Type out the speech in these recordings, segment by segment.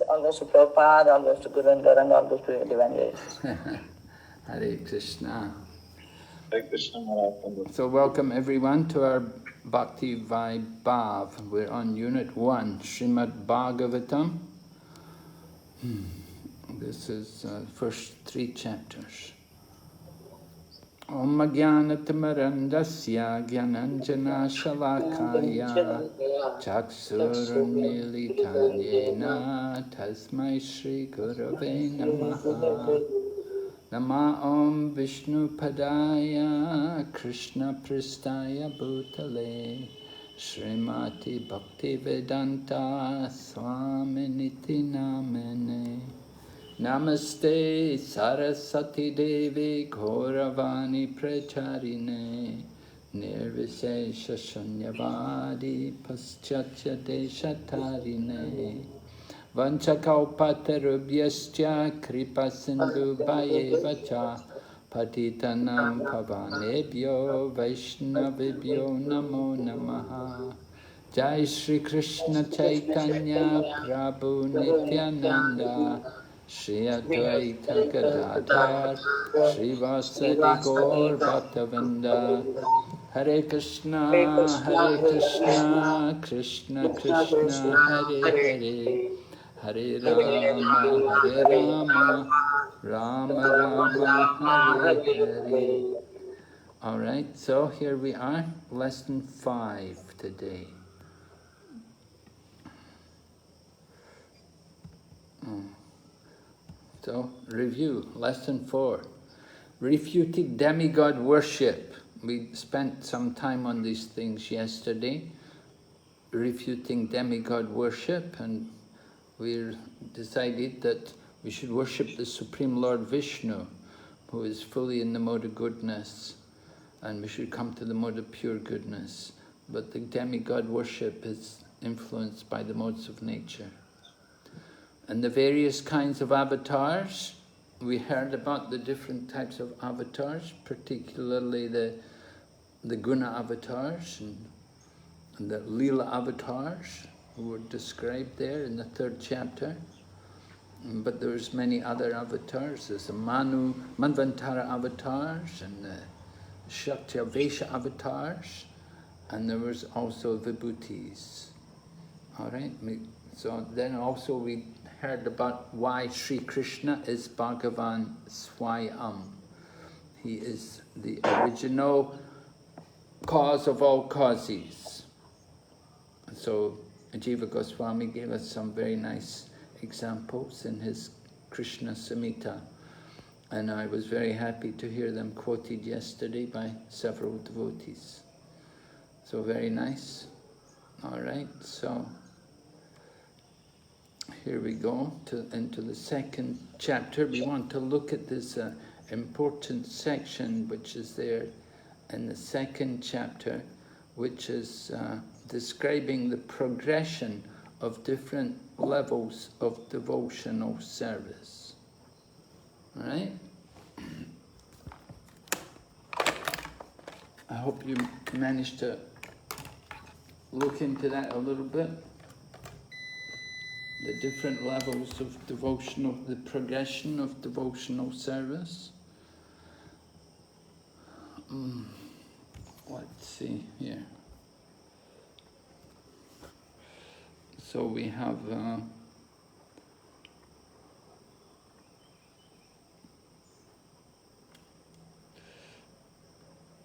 All goes to Prabhupada, all goes to Guru and Gauranga, all goes to the evangelists. Hare Krishna. Hare Krishna Maharaj. So welcome everyone to our Bhakti Vaibhava. We're on Unit 1, Srimad Bhagavatam. This is first 3 chapters. Om Jnanatamarandasya Jnananjana Shalakaya Chaksurunmilitanyena Tasmai Shri Gurave Namaha Nama Om Vishnu Padaya Krishna Pristaya Bhutale Srimati Bhakti Vedanta Swaminiti Namene Namaste Saraswati Devi Gauravani Pracharine Nirvishesha Shunyavadi Paschatya Deshatarine Vanchakaupatarubhyascha Kripa Sindhu Bhayevacha Patitanam Pavanebhyo Vaishnavibhyo Namo Namaha Jai Shri Krishna Chaitanya Prabhu Nityananda Shri Advaita Gadadhar Shri Vasadi Gaur Bhaktavinda Hare Krishna Krishna Krishna Hare Hare Hare Rama Rama Rama Hare Hare. All right, so here we are, lesson 5 today. So, review, lesson 4, refuting demigod worship. We spent some time on these things yesterday, refuting demigod worship, and we decided that we should worship the Supreme Lord Vishnu, who is fully in the mode of goodness, and we should come to the mode of pure goodness. But the demigod worship is influenced by the modes of nature. And the various kinds of avatars, we heard about the different types of avatars, particularly the guna avatars and the lila avatars, who were described there in the 3rd chapter. But there's many other avatars. There's the Manvantara avatars and the Shaktya-Vesha avatars, and there was also Vibhutis. All right. So then also we heard about why Sri Krishna is Bhagavan Swayam. He is the original cause of all causes. So Jiva Goswami gave us some very nice examples in his Krishna Samhita, and I was very happy to hear them quoted yesterday by several devotees. So very nice. All right, so here we go into the 2nd chapter. We want to look at this important section which is there in the 2nd chapter, which is describing the progression of different levels of devotional service. All right? I hope you managed to look into that a little bit. The different levels of devotional, the progression of devotional service. Let's see here. So we have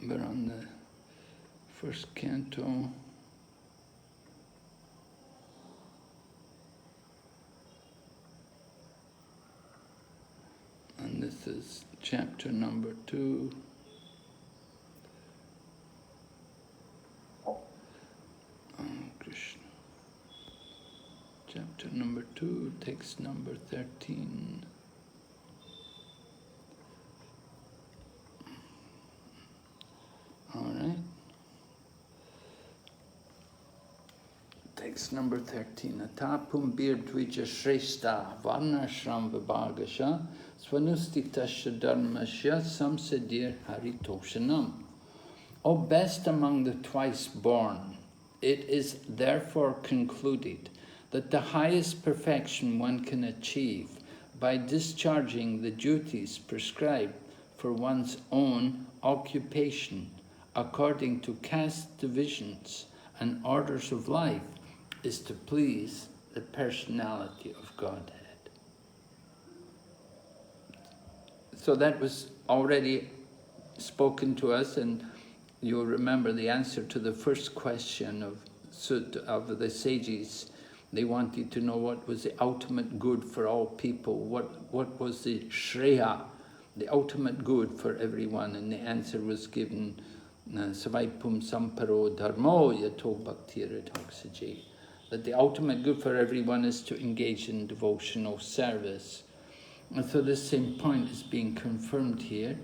we're on the 1st canto. And this is chapter number 2. Krishna. Chapter number 2, text number 13. All right. Text number 13. Atapum birdvija shrestha varnashram vibhagasha svanustiktasya dharmasya samsadir haritoshanam. O best among the twice born, it is therefore concluded that the highest perfection one can achieve by discharging the duties prescribed for one's own occupation according to caste divisions and orders of life is to please the personality of Godhead. So that was already spoken to us, and you'll remember the answer to the first question of the sages. They wanted to know what was the ultimate good for all people, what was the Shreya, the ultimate good for everyone, and the answer was given, Savaipum Samparo Dharmo Yato Bhakti Ridhoksaji, that the ultimate good for everyone is to engage in devotional service. And so this same point is being confirmed here,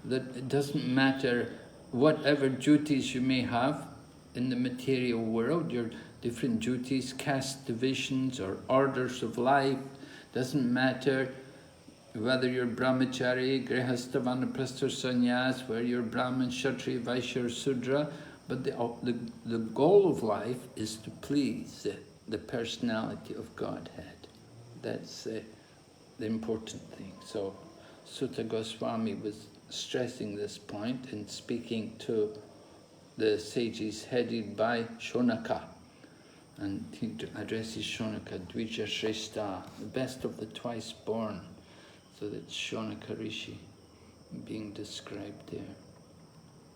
that it doesn't matter whatever duties you may have in the material world, your different duties, caste divisions or orders of life, doesn't matter whether you're brahmachari, grihastha, vanaprastha, sannyas, whether you're brahmin, kshatriya, vaishya or sudra, but the goal of life is to please the personality of Godhead. That's the important thing. So Sutta Goswami was stressing this point in speaking to the sages headed by Shonaka. And he addresses Shonaka, Dvija Shrestha, the best of the twice born. So that's Shonaka Rishi being described there.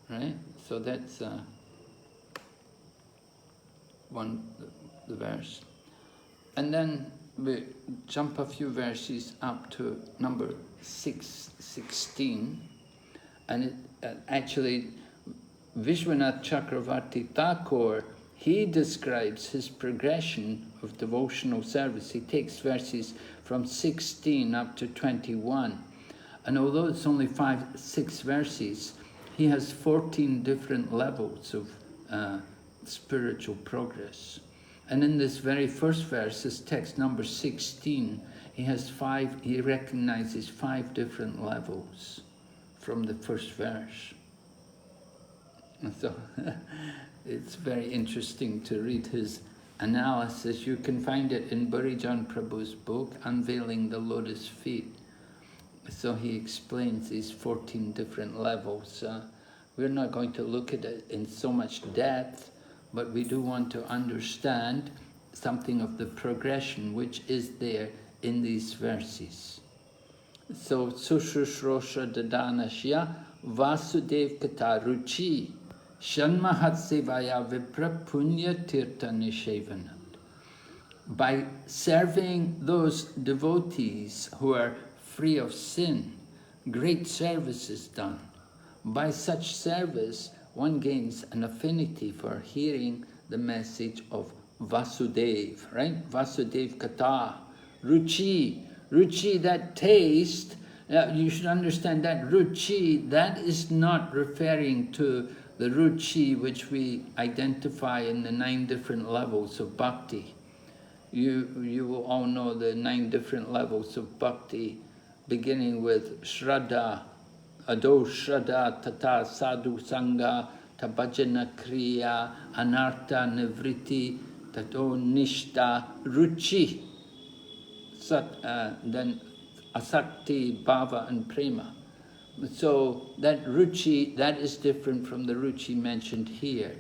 Right? So that's the verse. And then we jump a few verses up to number 616, and actually Vishwanath Chakravarti Thakur, he describes his progression of devotional service. He takes verses from 16 up to 21, and although it's only 6 verses, he has 14 different levels of spiritual progress. And in this very first verse, this text number 16, he recognizes 5 different levels from the first verse. And so it's very interesting to read his analysis. You can find it in Burijan Prabhu's book, Unveiling the Lotus Feet. So he explains these 14 different levels. We're not going to look at it in so much depth, but we do want to understand something of the progression which is there in these verses. So, Sushrushrosha Dadanashya Vasudev Kata Ruchi Shanmahat Sevaya Vipra Punya Tirtha Nishevanat. By serving those devotees who are free of sin, great service is done. By such service, one gains an affinity for hearing the message of Vasudev, right? Vasudev Kata, Ruchi. Ruchi, that taste, you should understand that Ruchi, that is not referring to the Ruchi which we identify in the 9 different levels of Bhakti. You will all know the 9 different levels of Bhakti, beginning with Shraddha, Ado Shraddha, Tata Sadhu Sangha, Tabhajana Kriya, Anartha Nivriti, Tato Nishta, Ruchi, then Asakti, Bhava and Prema. So that Ruchi, that is different from the Ruchi mentioned here.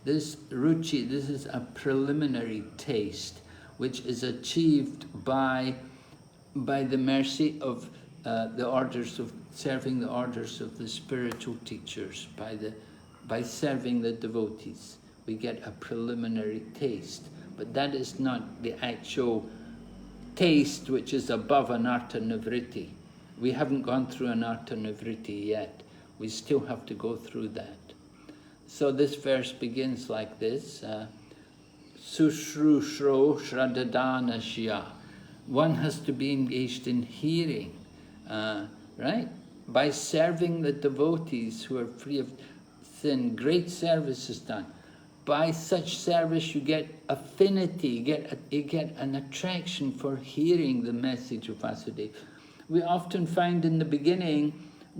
This Ruchi, this is a preliminary taste which is achieved by the mercy of the orders of serving the orders of the spiritual teachers, by serving the devotees. We get a preliminary taste, but that is not the actual taste which is above Anartha Nivriti. We haven't gone through Anartha Nivriti yet. We still have to go through that. So this verse begins like this, Sushrushro Shraddhadanashya. One has to be engaged in hearing, right? By serving the devotees who are free of sin, great service is done. By such service you get affinity, you get an attraction for hearing the message of Vasudeva. We often find in the beginning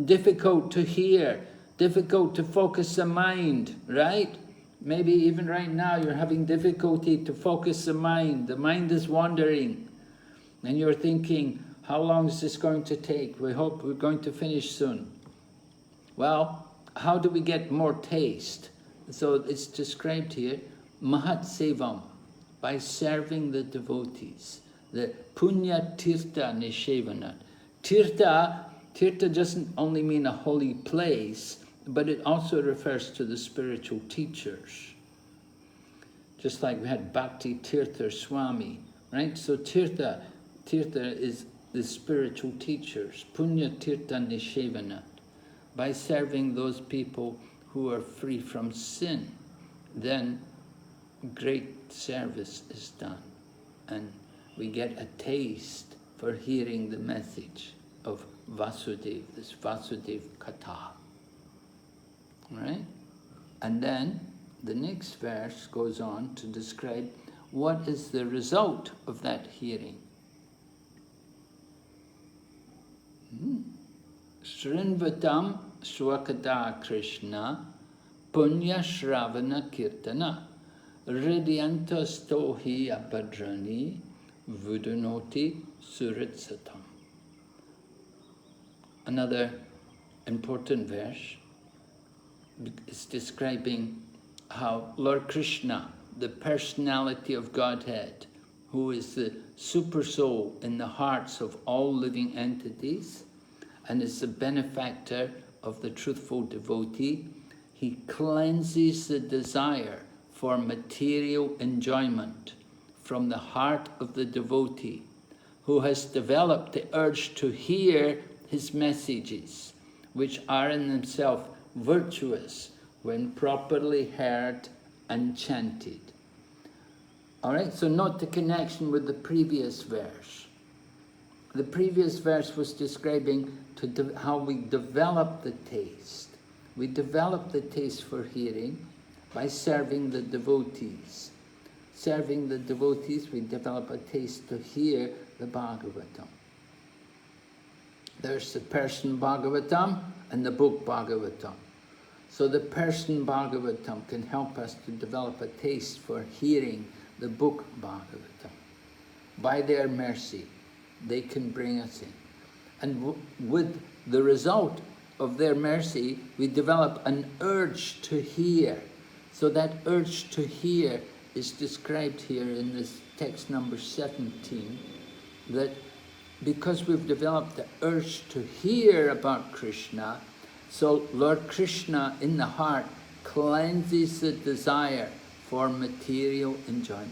difficult to hear, difficult to focus the mind, right? Maybe even right now you're having difficulty to focus the mind is wandering, and you're thinking, how long is this going to take? We hope we're going to finish soon. Well, how do we get more taste? So it's described here, Mahat Sevam, by serving the devotees. The Punya Tirtha Nishevanat. Tirtha doesn't only mean a holy place, but it also refers to the spiritual teachers. Just like we had Bhakti Tirtha Swami, right? So Tirtha is the spiritual teachers. Punya Tirtha Nishevanat. By serving those people who are free from sin, then great service is done. And we get a taste for hearing the message of Vasudeva, this Vasudeva Katha. Right? And then the next verse goes on to describe what is the result of that hearing. Srinvatam Swakata Krishna Punya Shravana Kirtana Hridyanto Stohi Abhadrani Vudunoti Suritsatam. Another important verse is describing how Lord Krishna, the personality of Godhead, who is the super soul in the hearts of all living entities and is the benefactor of the truthful devotee, he cleanses the desire for material enjoyment from the heart of the devotee, who has developed the urge to hear his messages, which are in themselves virtuous when properly heard and chanted. All right, so note the connection with the previous verse. The previous verse was describing how we develop the taste. We develop the taste for hearing by serving the devotees. Serving the devotees, we develop a taste to hear the Bhagavatam. There's the person Bhagavatam and the book Bhagavatam. So the person Bhagavatam can help us to develop a taste for hearing the book Bhagavatam. By their mercy, they can bring us in. And with the result of their mercy, we develop an urge to hear. So that urge to hear is described here in this text number 17, that because we've developed the urge to hear about Krishna, so Lord Krishna in the heart cleanses the desire for material enjoyment.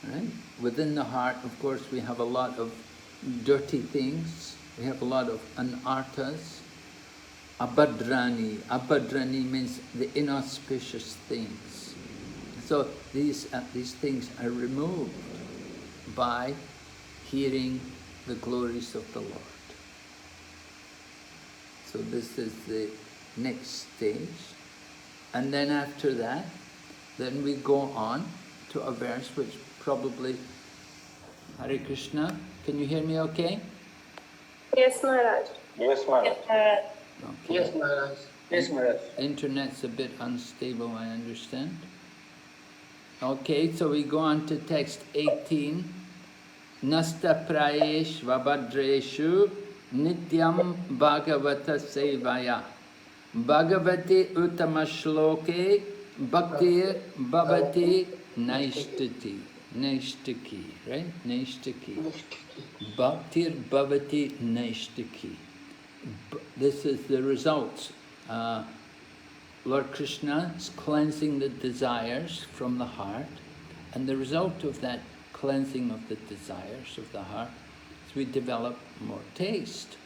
Right? Within the heart, of course, we have a lot of dirty things. We have a lot of anarthas. Abhadrani. Abhadrani means the inauspicious things. So these things are removed by hearing the glories of the Lord. So this is the next stage. And then after that, then we go on to a verse which probably, Hare Krishna, can you hear me okay? Yes, Maharaj. Yes, Maharaj. Okay. Yes, Maharaj. Yes, Maharaj. Internet's a bit unstable, I understand. Okay, so we go on to text 18. Nasta prayesh vabhadreshu nityam bhagavata sevaya bhagavati utamashloke bhaktir bhavati naishtati. Naishtaki, right? Naishtaki. Bhaktir bhavati naishtaki. This is the results. Lord Krishna is cleansing the desires from the heart, and the result of that cleansing of the desires of the heart is we develop more taste.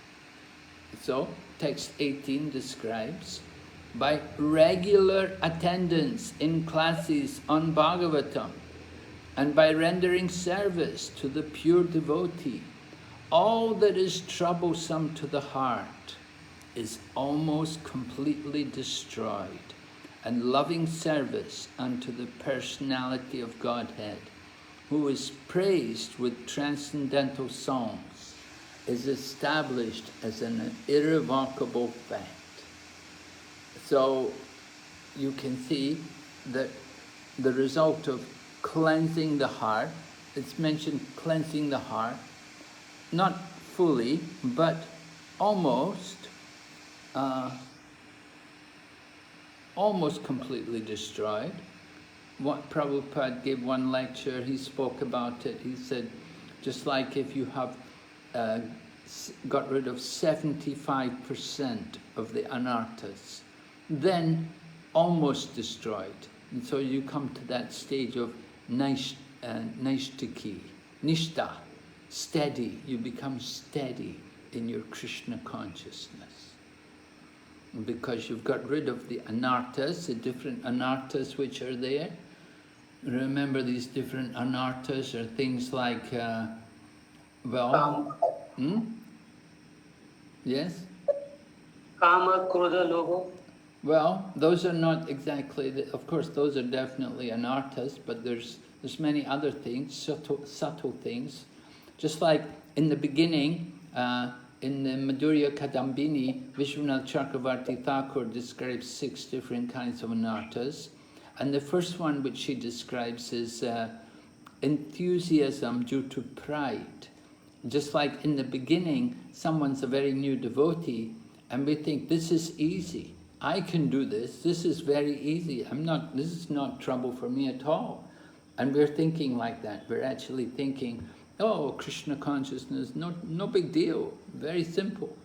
So, text 18 describes, by regular attendance in classes on Bhagavatam, and by rendering service to the pure devotee, all that is troublesome to the heart is almost completely destroyed, and loving service unto the personality of Godhead, who is praised with transcendental songs, is established as an irrevocable fact. So you can see that the result of cleansing the heart, it's mentioned cleansing the heart, not fully, but almost, almost completely destroyed. What Prabhupada gave one lecture, he spoke about it. He said, just like if you have got rid of 75% of the anarthas, then almost destroyed. And so you come to that stage of nishtaki, nishta, steady. You become steady in your Krishna consciousness. Because you've got rid of the anarthas, the different anarthas which are there. Remember, these different anarthas are things like, yes? Kama, Krodha, Lobha. Well, those are not exactly, of course, those are definitely anarthas, but there's many other things, subtle things. Just like in the beginning, in the Madhurya Kadambini, Vishwanath Chakravarti Thakur describes 6 different kinds of anarthas. And the first one which she describes is enthusiasm due to pride. Just like in the beginning, someone's a very new devotee, and we think, this is easy. I can do this. This is very easy. This is not trouble for me at all. And we're thinking like that. We're actually thinking, oh, Krishna consciousness, no big deal, very simple.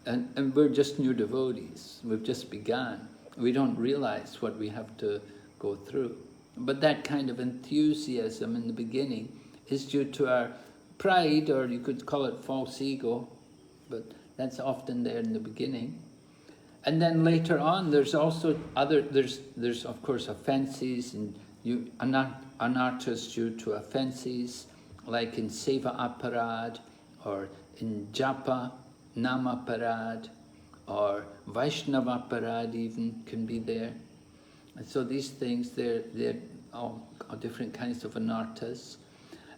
And we're just new devotees. We've just begun. We don't realize what we have to go through. But that kind of enthusiasm in the beginning is due to our pride, or you could call it false ego, but that's often there in the beginning. And then later on, there's also there's of course offenses, and anarthas due to offenses, like in seva aparad, or in japa, nama parad, or Vaishnava parad even can be there. And so these things, they're all different kinds of anarthas.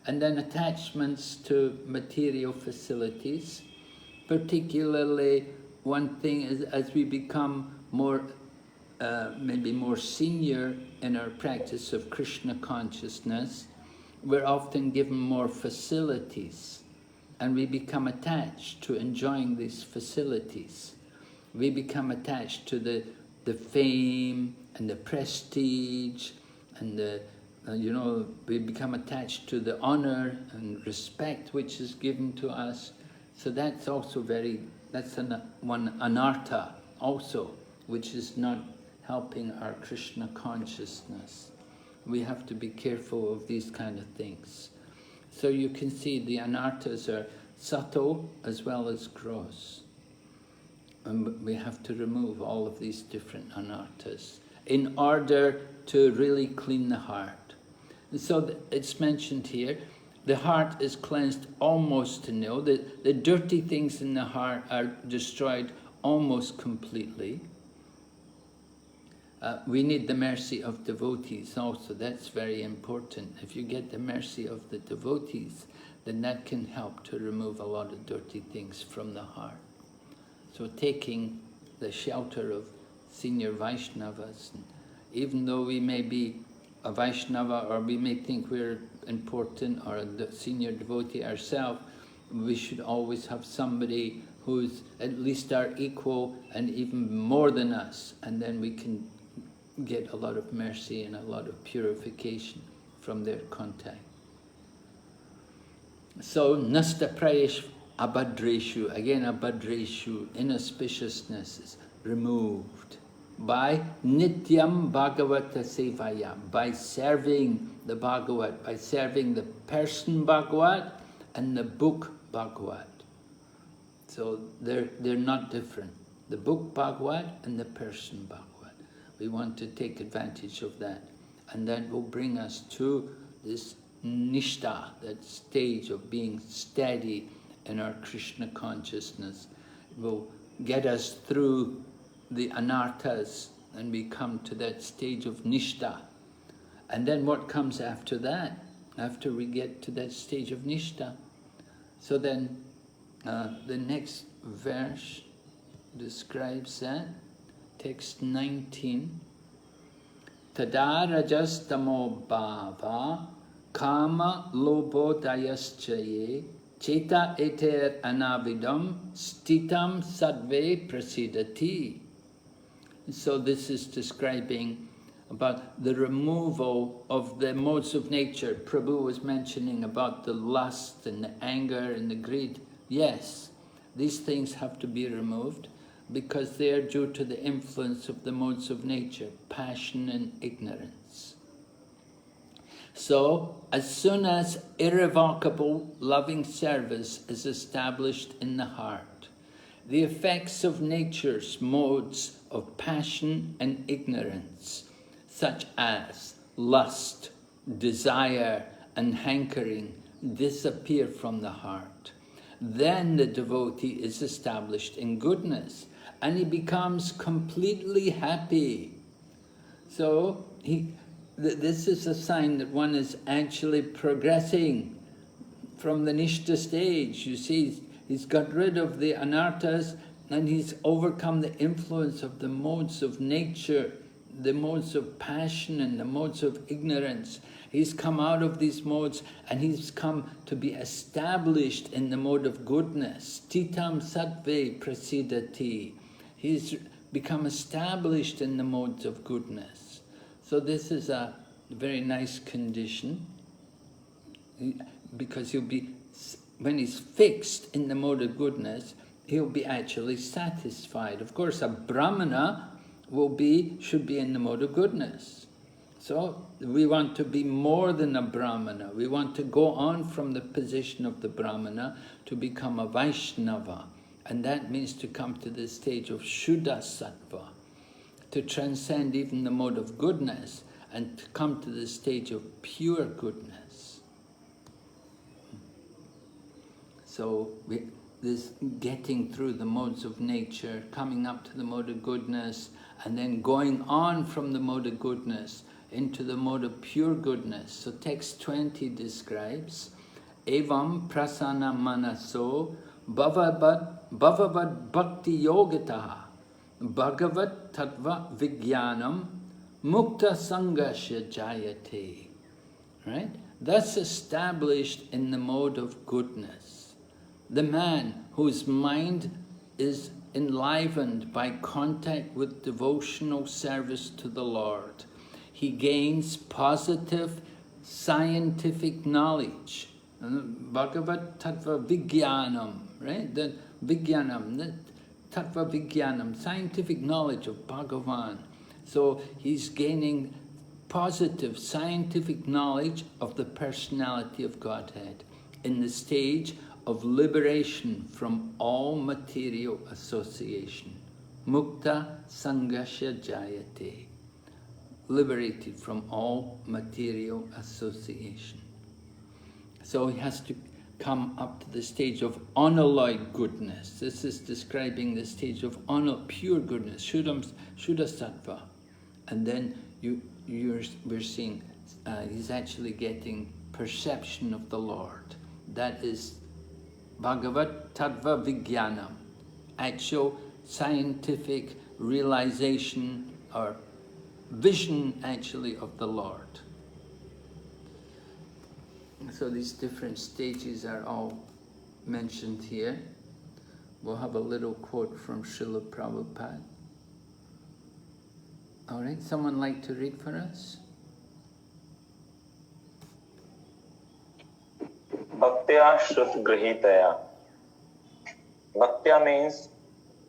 And then attachments to material facilities. Particularly, one thing is, as we become more, maybe more senior in our practice of Krishna consciousness, we're often given more facilities, and we become attached to enjoying these facilities. We become attached to the fame and the prestige, and we become attached to the honor and respect which is given to us. So that's also that's one anartha also, which is not helping our Krishna consciousness. We have to be careful of these kind of things. So you can see the anarthas are subtle as well as gross. And we have to remove all of these different anarthas in order to really clean the heart. And so it's mentioned here, the heart is cleansed almost to nil. The dirty things in the heart are destroyed almost completely. We need the mercy of devotees also. That's very important. If you get the mercy of the devotees, then that can help to remove a lot of dirty things from the heart. So taking the shelter of senior Vaishnavas, and even though we may be a Vaishnava, or we may think we're important, or a senior devotee ourselves, we should always have somebody who's at least our equal and even more than us, and then we can get a lot of mercy and a lot of purification from their contact. So, nasta prayesh abhadreshu, again abhadreshu, inauspiciousness is removed by nityam bhagavata sevaya, by serving the Bhagavat, by serving the person Bhagavat and the book Bhagavat. So they're not different, the book Bhagavat and the person Bhagavat. We want to take advantage of that, and that will bring us to this nishta, that stage of being steady in our Krishna consciousness. It will get us through the anarthas, and we come to that stage of nishta. And then what comes after that, after we get to that stage of nishta? So then the next verse describes that. Text 19. Tada rajastamo bhava kama lobodayaschaye cheta eter anavidam stitam sadve prasidati. So this is describing about the removal of the modes of nature. Prabhu was mentioning about the lust and the anger and the greed. Yes, these things have to be removed because they are due to the influence of the modes of nature, passion and ignorance. So, as soon as irrevocable loving service is established in the heart, the effects of nature's modes of passion and ignorance, such as lust, desire, and hankering, disappear from the heart. Then the devotee is established in goodness, and he becomes completely happy. So, this is a sign that one is actually progressing from the Nishta stage. You see, he's got rid of the anarthas, and he's overcome the influence of the modes of nature, the modes of passion and the modes of ignorance. He's come out of these modes and he's come to be established in the mode of goodness. Titam sattve prasidati. He's become established in the modes of goodness. So this is a very nice condition, because he'll be, when he's fixed in the mode of goodness, he'll be actually satisfied. Of course, a brahmana should be in the mode of goodness. So we want to be more than a brahmana. We want to go on from the position of the brahmana to become a Vaishnava. And that means to come to the stage of Shuddha Sattva, to transcend even the mode of goodness and to come to the stage of pure goodness. So this getting through the modes of nature, coming up to the mode of goodness, and then going on from the mode of goodness into the mode of pure goodness. So text 20 describes, Evam prasana manaso bhavavat bhakti yogataha bhagavat tattva vijnanam mukta sangasya jayate. Right? Thus established in the mode of goodness, the man whose mind is enlivened by contact with devotional service to the Lord, he gains positive scientific knowledge. Bhagavat tattva vijnanam, right? The vijnanam, the tattva vijnanam, scientific knowledge of Bhagavan. So he's gaining positive scientific knowledge of the personality of Godhead in the stage of liberation from all material association. Mukta sangasya jayate. Liberated from all material association. So he has to come up to the stage of unalloyed goodness. This is describing the stage of pure goodness, Shuddha Sattva. And then we're seeing he's actually getting perception of the Lord. That is Bhagavat Tattva Vijnanam, actual scientific realization or vision actually of the Lord. So these different stages are all mentioned here. We'll have a little quote from Srila Prabhupada. All right, someone like to read for us? Bhaktya Shrut Grihitaya. Bhaktya means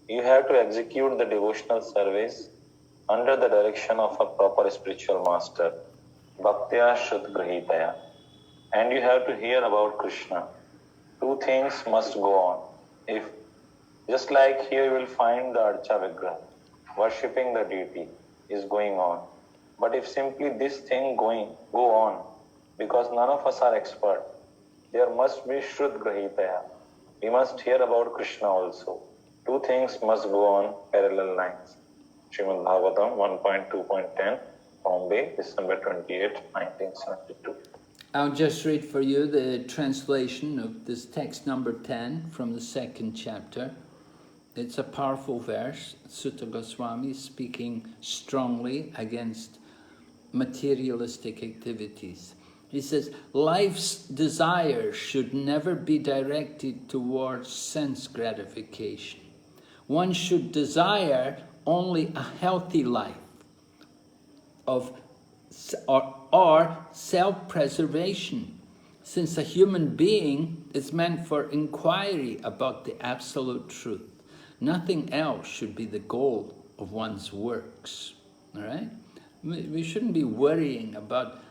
you have to execute the devotional service under the direction of a proper spiritual master. Bhaktya Shrut Grihitaya. And you have to hear about Krishna. Two things must go on. Just like here you will find the Archa Vigraha, worshipping the deity is going on. But if simply this thing go on, because none of us are expert, there must be Shrut Grahitaya. We must hear about Krishna also. Two things must go on parallel lines. Srimad Bhagavatam 1.2.10, Bombay, December 28, 1972. I'll just read for you the translation of this text number 10 from the second chapter. It's a powerful verse. Sutta Goswami speaking strongly against materialistic activities. He says, life's desires should never be directed towards sense gratification. One should desire only a healthy life or self-preservation, since a human being is meant for inquiry about the absolute truth. Nothing else should be the goal of one's works. All right? We shouldn't be worrying about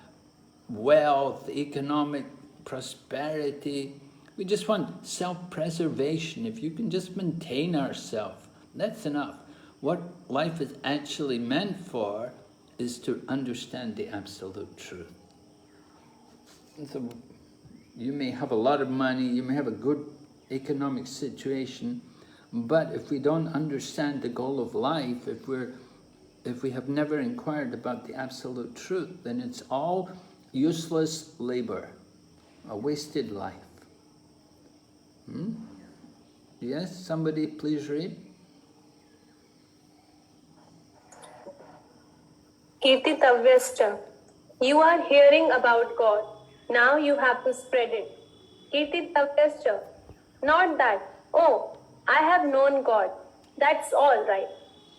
wealth, economic prosperity. We just want self-preservation. If you can just maintain ourselves, that's enough. What life is actually meant for is to understand the absolute truth. So you may have a lot of money, you may have a good economic situation, but if we don't understand the goal of life, if we have never inquired about the absolute truth, then it's all useless labor, a wasted life. Yes, somebody please read. Kirtitavyascha. You are hearing about God. Now you have to spread it. Kirtitavyascha. Not that, oh, I have known God. That's all right.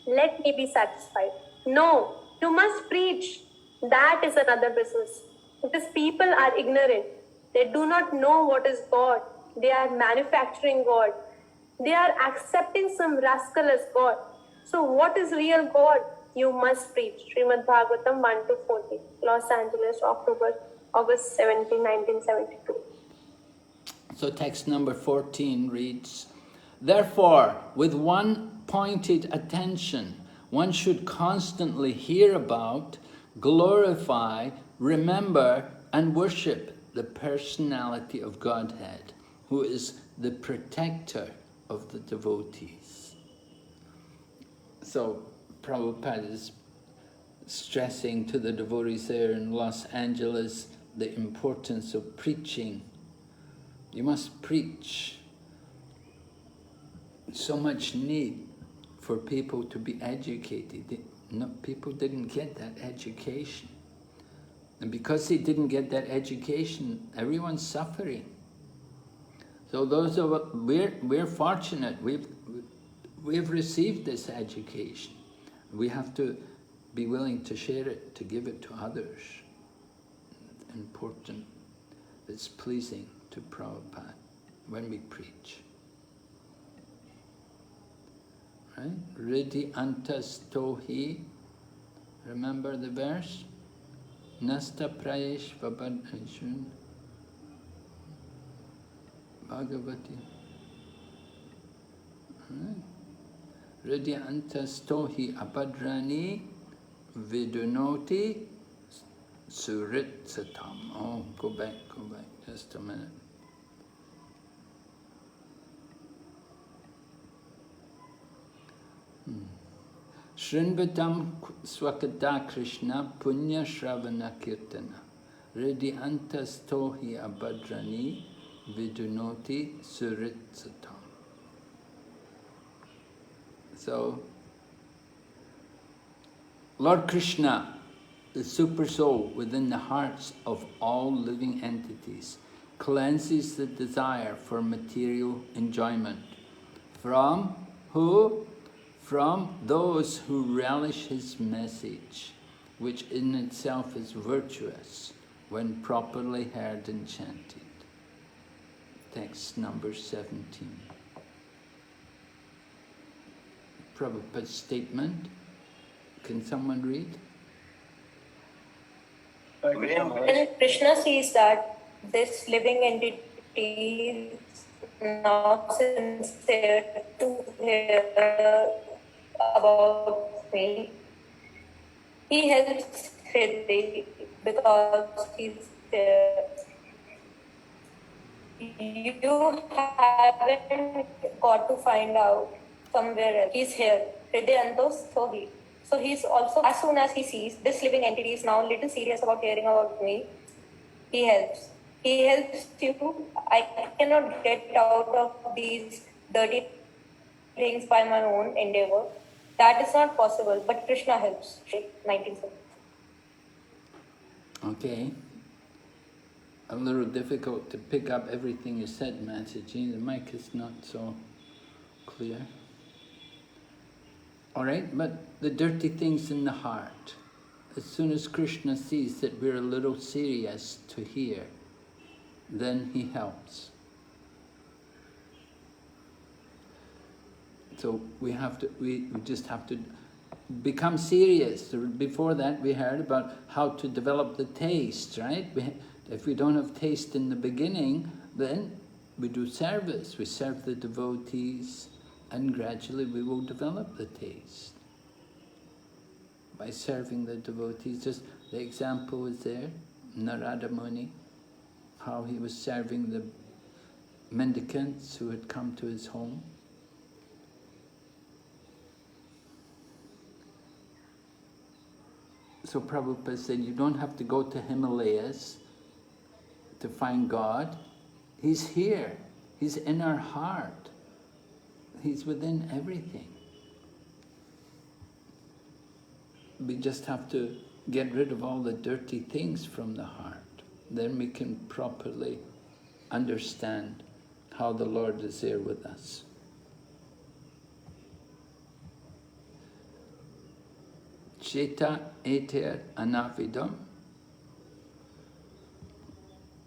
Let me be satisfied. No, you must preach. That is another business. Because people are ignorant. They do not know what is God. They are manufacturing God. They are accepting some rascal as God. So what is real God? You must preach. Srimad Bhagavatam 1-40, Los Angeles, August 17, 1972. So text number 14 reads, therefore, with one pointed attention, one should constantly hear about, glorify, remember, and worship the personality of Godhead, who is the protector of the devotees. So Prabhupada is stressing to the devotees there in Los Angeles the importance of preaching. You must preach. So much need for people to be educated. People didn't get that education. And because they didn't get that education, everyone's suffering. So those of us, we're fortunate. We've received this education. We have to be willing to share it, to give it to others. It's important. It's pleasing to Prabhupada when we preach. Right? Riddhi antas tohi. Remember the verse? Nasta prayesh vabadhashun. Bhagavati. Right? Riddhi antas tohi abhadrani vidunoti surit satam. Oh, go back, just a minute. Shrinvatam swakata Krishna punya shravana kirtana. Riddhi antas tohi abhadrani vidunoti surit satam. So, Lord Krishna, the Super Soul within the hearts of all living entities, cleanses the desire for material enjoyment. From who? From those who relish his message, which in itself is virtuous when properly heard and chanted. Text number 17. Prabhupada's statement. Can someone read? When Krishna sees that this living entity is now sincere to hear about me, he helps Hriday because he's there. You haven't got to find out somewhere else. He's here. Hridayantos Thohi. So he's also, as soon as he sees this living entity is now a little serious about hearing about me, he helps. He helps you. I cannot get out of these dirty things by my own endeavor. That is not possible, but Krishna helps. 1970. Okay. A little difficult to pick up everything you said, Mataji. The mic is not so clear. All right, but the dirty things in the heart. As soon as Krishna sees that we're a little serious to hear, then he helps. So we just have to become serious. Before that, we heard about how to develop the taste, right? If we don't have taste in the beginning, then we do service. We serve the devotees, and gradually we will develop the taste. By serving the devotees, just the example is there, Narada Muni, how he was serving the mendicants who had come to his home. So Prabhupada said, you don't have to go to Himalayas to find God. He's here. He's in our heart. He's within everything. We just have to get rid of all the dirty things from the heart. Then we can properly understand how the Lord is there with us. Cheta eter anavidam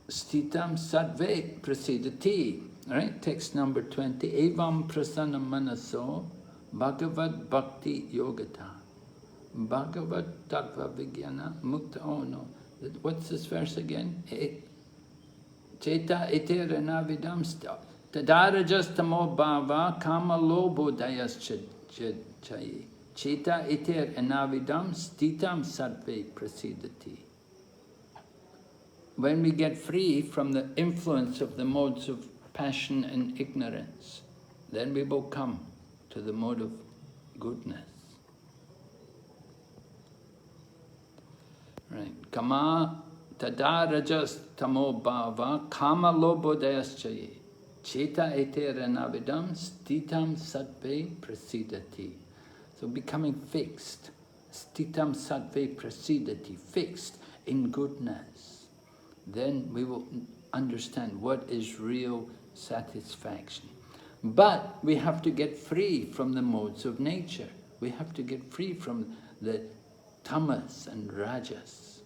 stitam sarve prasidati. Right? Text number 20. Evam prasanna manaso bhagavad bhakti yogata. Bhagavad tattva vijnana mukta. Oh no. What's this verse again? Cheta eter anavidam tadarajastamo bhava kama lobo dayas chayi. Cheta iter anavidam stitam sarve prasidati. When we get free from the influence of the modes of passion and ignorance, then we will come to the mode of goodness. Right. Kama tadarajas tamo bhava kama lobodayas chaye. Cheta iter anavidam stitam sarve prasidati. So becoming fixed, stitam sattve prasidati, fixed in goodness. Then we will understand what is real satisfaction. But we have to get free from the modes of nature. We have to get free from the tamas and rajas.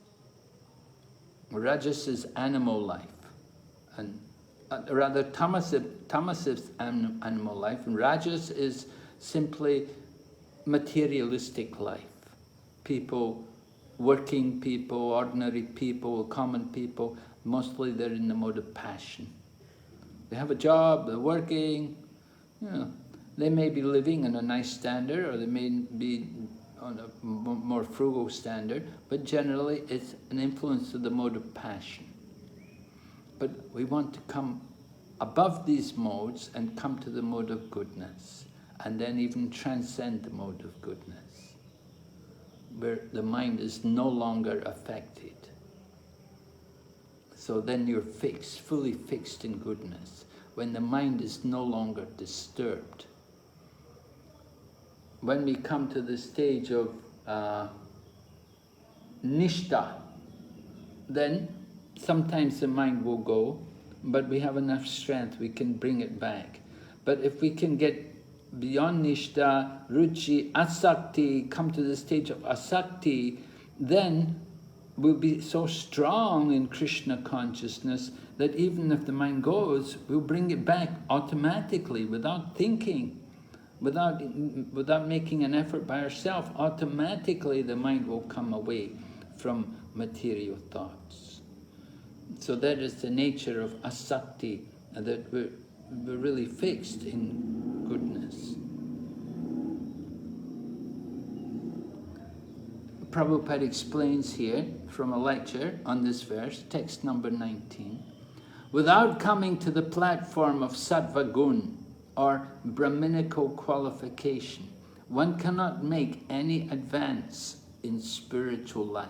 Rajas is animal life, and rather tamas is animal life, and rajas is simply materialistic life. People, working people, ordinary people, common people, mostly they're in the mode of passion. They have a job, they're working, you know, they may be living on a nice standard or they may be on a more frugal standard, but generally it's an influence of the mode of passion. But we want to come above these modes and come to the mode of goodness, and then even transcend the mode of goodness, where the mind is no longer affected. So then you're fixed, fully fixed in goodness, when the mind is no longer disturbed. When we come to the stage of nishta, then sometimes the mind will go, but we have enough strength, we can bring it back. But if we can get beyond nishta, ruchi, asakti, come to the stage of asakti, then we'll be so strong in Krishna consciousness that even if the mind goes, we'll bring it back automatically, without thinking, without making an effort by ourselves. Automatically the mind will come away from material thoughts. So that is the nature of asakti, that we're really fixed in goodness. Prabhupada explains here from a lecture on this verse, text number 19, without coming to the platform of sattva gun or Brahminical qualification, one cannot make any advance in spiritual life.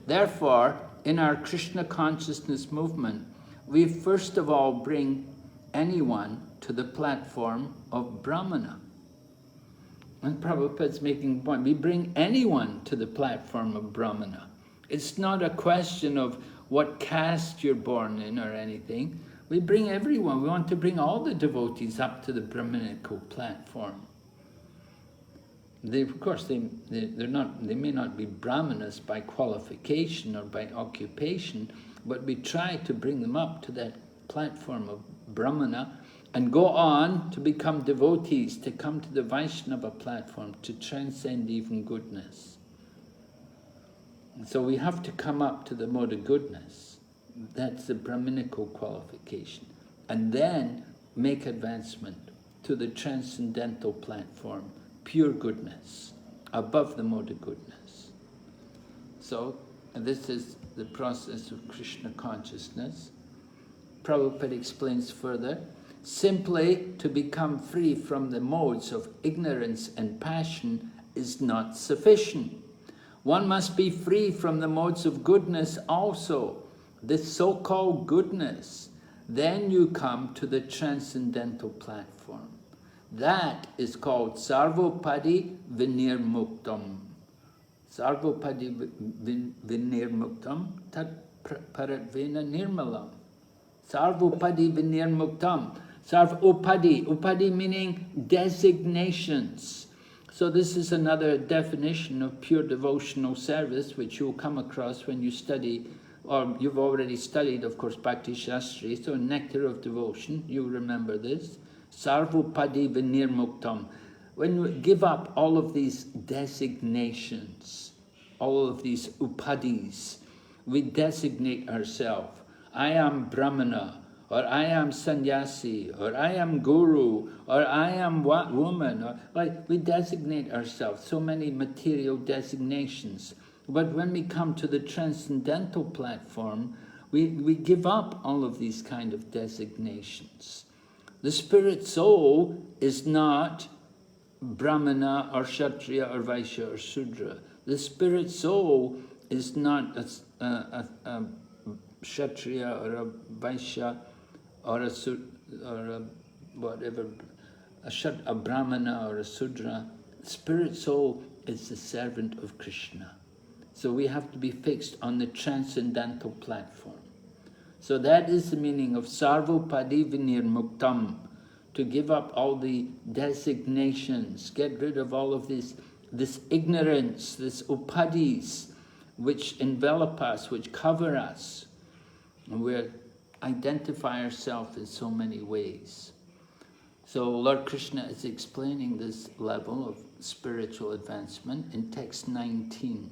Therefore, in our Krishna consciousness movement, we first of all bring anyone to the platform of Brahmana. And Prabhupada's making a point, we bring anyone to the platform of Brahmana. It's not a question of what caste you're born in or anything. We bring everyone. We want to bring all the devotees up to the Brahminical platform. Of course, they may not be Brahmanas by qualification or by occupation, but we try to bring them up to that platform of Brahmana and go on to become devotees, to come to the Vaishnava platform, to transcend even goodness. And so we have to come up to the mode of goodness. That's the Brahminical qualification. And then make advancement to the transcendental platform, pure goodness, above the mode of goodness. So, this is the process of Krishna consciousness. Prabhupada explains further, simply to become free from the modes of ignorance and passion is not sufficient. One must be free from the modes of goodness also, this so-called goodness. Then you come to the transcendental platform. That is called Sarvopadi Vinirmuktam. Sarvopadi Vinirmuktam tat paratvena nirmalam. Sarvopadi Vinirmuktam. Sarvopadi, upadi meaning designations. So this is another definition of pure devotional service, which you'll come across when you study, or you've already studied, of course, Bhakti Shastri, so Nectar of Devotion, you remember this. Sarvopadi Vinirmuktam. When we give up all of these designations, all of these upadis, we designate ourselves. I am Brahmana, or I am sannyasi, or I am guru, or I am what woman, or like we designate ourselves, so many material designations. But when we come to the transcendental platform, we give up all of these kind of designations. The spirit soul is not Brahmana or Kshatriya or Vaishya or Sudra. The spirit soul is not a Kshatriya or a Vaishya or a whatever, a Brahmana or a Sudra. Spirit soul is the servant of Krishna. So we have to be fixed on the transcendental platform. So that is the meaning of Sarvopadi Vinirmuktam, to give up all the designations, get rid of all of this ignorance, this upadis, which envelop us, which cover us. And we identify ourselves in so many ways. So Lord Krishna is explaining this level of spiritual advancement in text 19.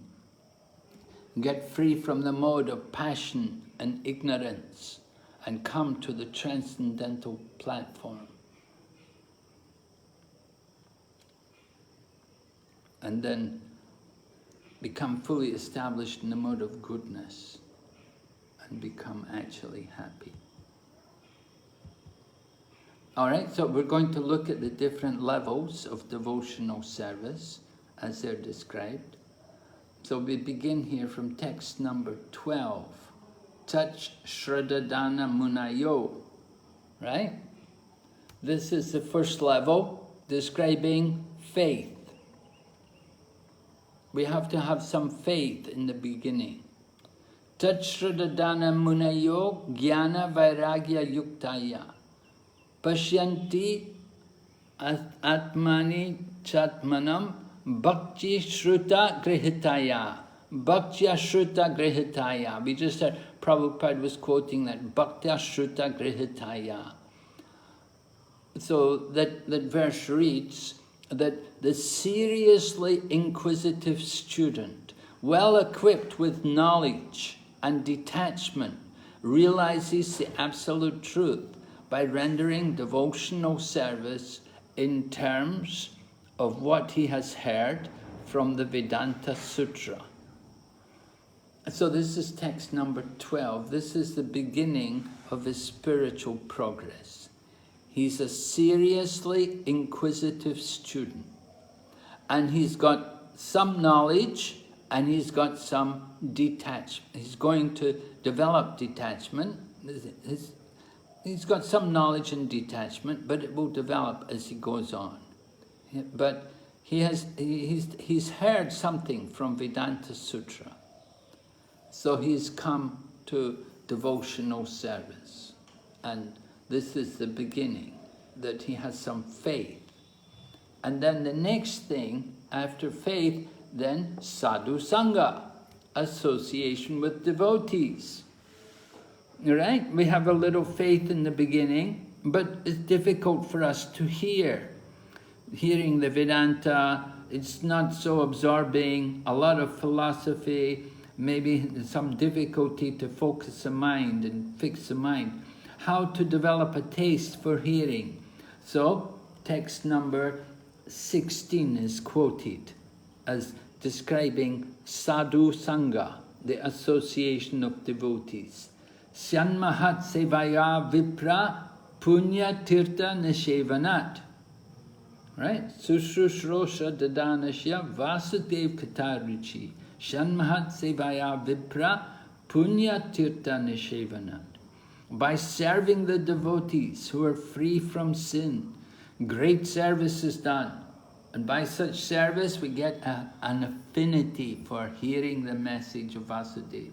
Get free from the mode of passion and ignorance and come to the transcendental platform. And then become fully established in the mode of goodness and become actually happy. All right, so we're going to look at the different levels of devotional service as they're described. So we begin here from text number 12. Touch Shradadana Munayo, right? This is the first level, describing faith. We have to have some faith in the beginning. Touch Shradadana Munayo Jnana Vairagya Yuktaya. Pashyanti Atmani Chatmanam Bhakti Shruta Grihitaya. Bhakti Shruta Grihitaya. We just heard Prabhupada was quoting that Bhakti Shruta Grihitaya. So that verse reads that the seriously inquisitive student, well equipped with knowledge and detachment, realizes the absolute truth by rendering devotional service in terms of what he has heard from the Vedanta Sutra. So this is text number 12. This is the beginning of his spiritual progress. He's a seriously inquisitive student. And he's got some knowledge and he's got some detachment. He's going to develop detachment. He's got some knowledge and detachment, but it will develop as he goes on. But he's heard something from Vedanta Sutra. So he's come to devotional service. And this is the beginning, that he has some faith. And then the next thing, after faith, then sadhu sangha, association with devotees. Right? We have a little faith in the beginning, but it's difficult for us to hear. Hearing the Vedanta, it's not so absorbing, a lot of philosophy, maybe some difficulty to focus the mind and fix the mind. How to develop a taste for hearing. So, text number 16 is quoted as describing sadhu sangha, the association of devotees. Syanmahat sevaya vipra punya tirtha nishevanat. Right? Sushrushrosha dadanashya vasudev kataruchi. Syanmahat sevaya vipra punya tirtha nishevanat. By serving the devotees who are free from sin, great service is done. And by such service we get an affinity for hearing the message of Vasudeva.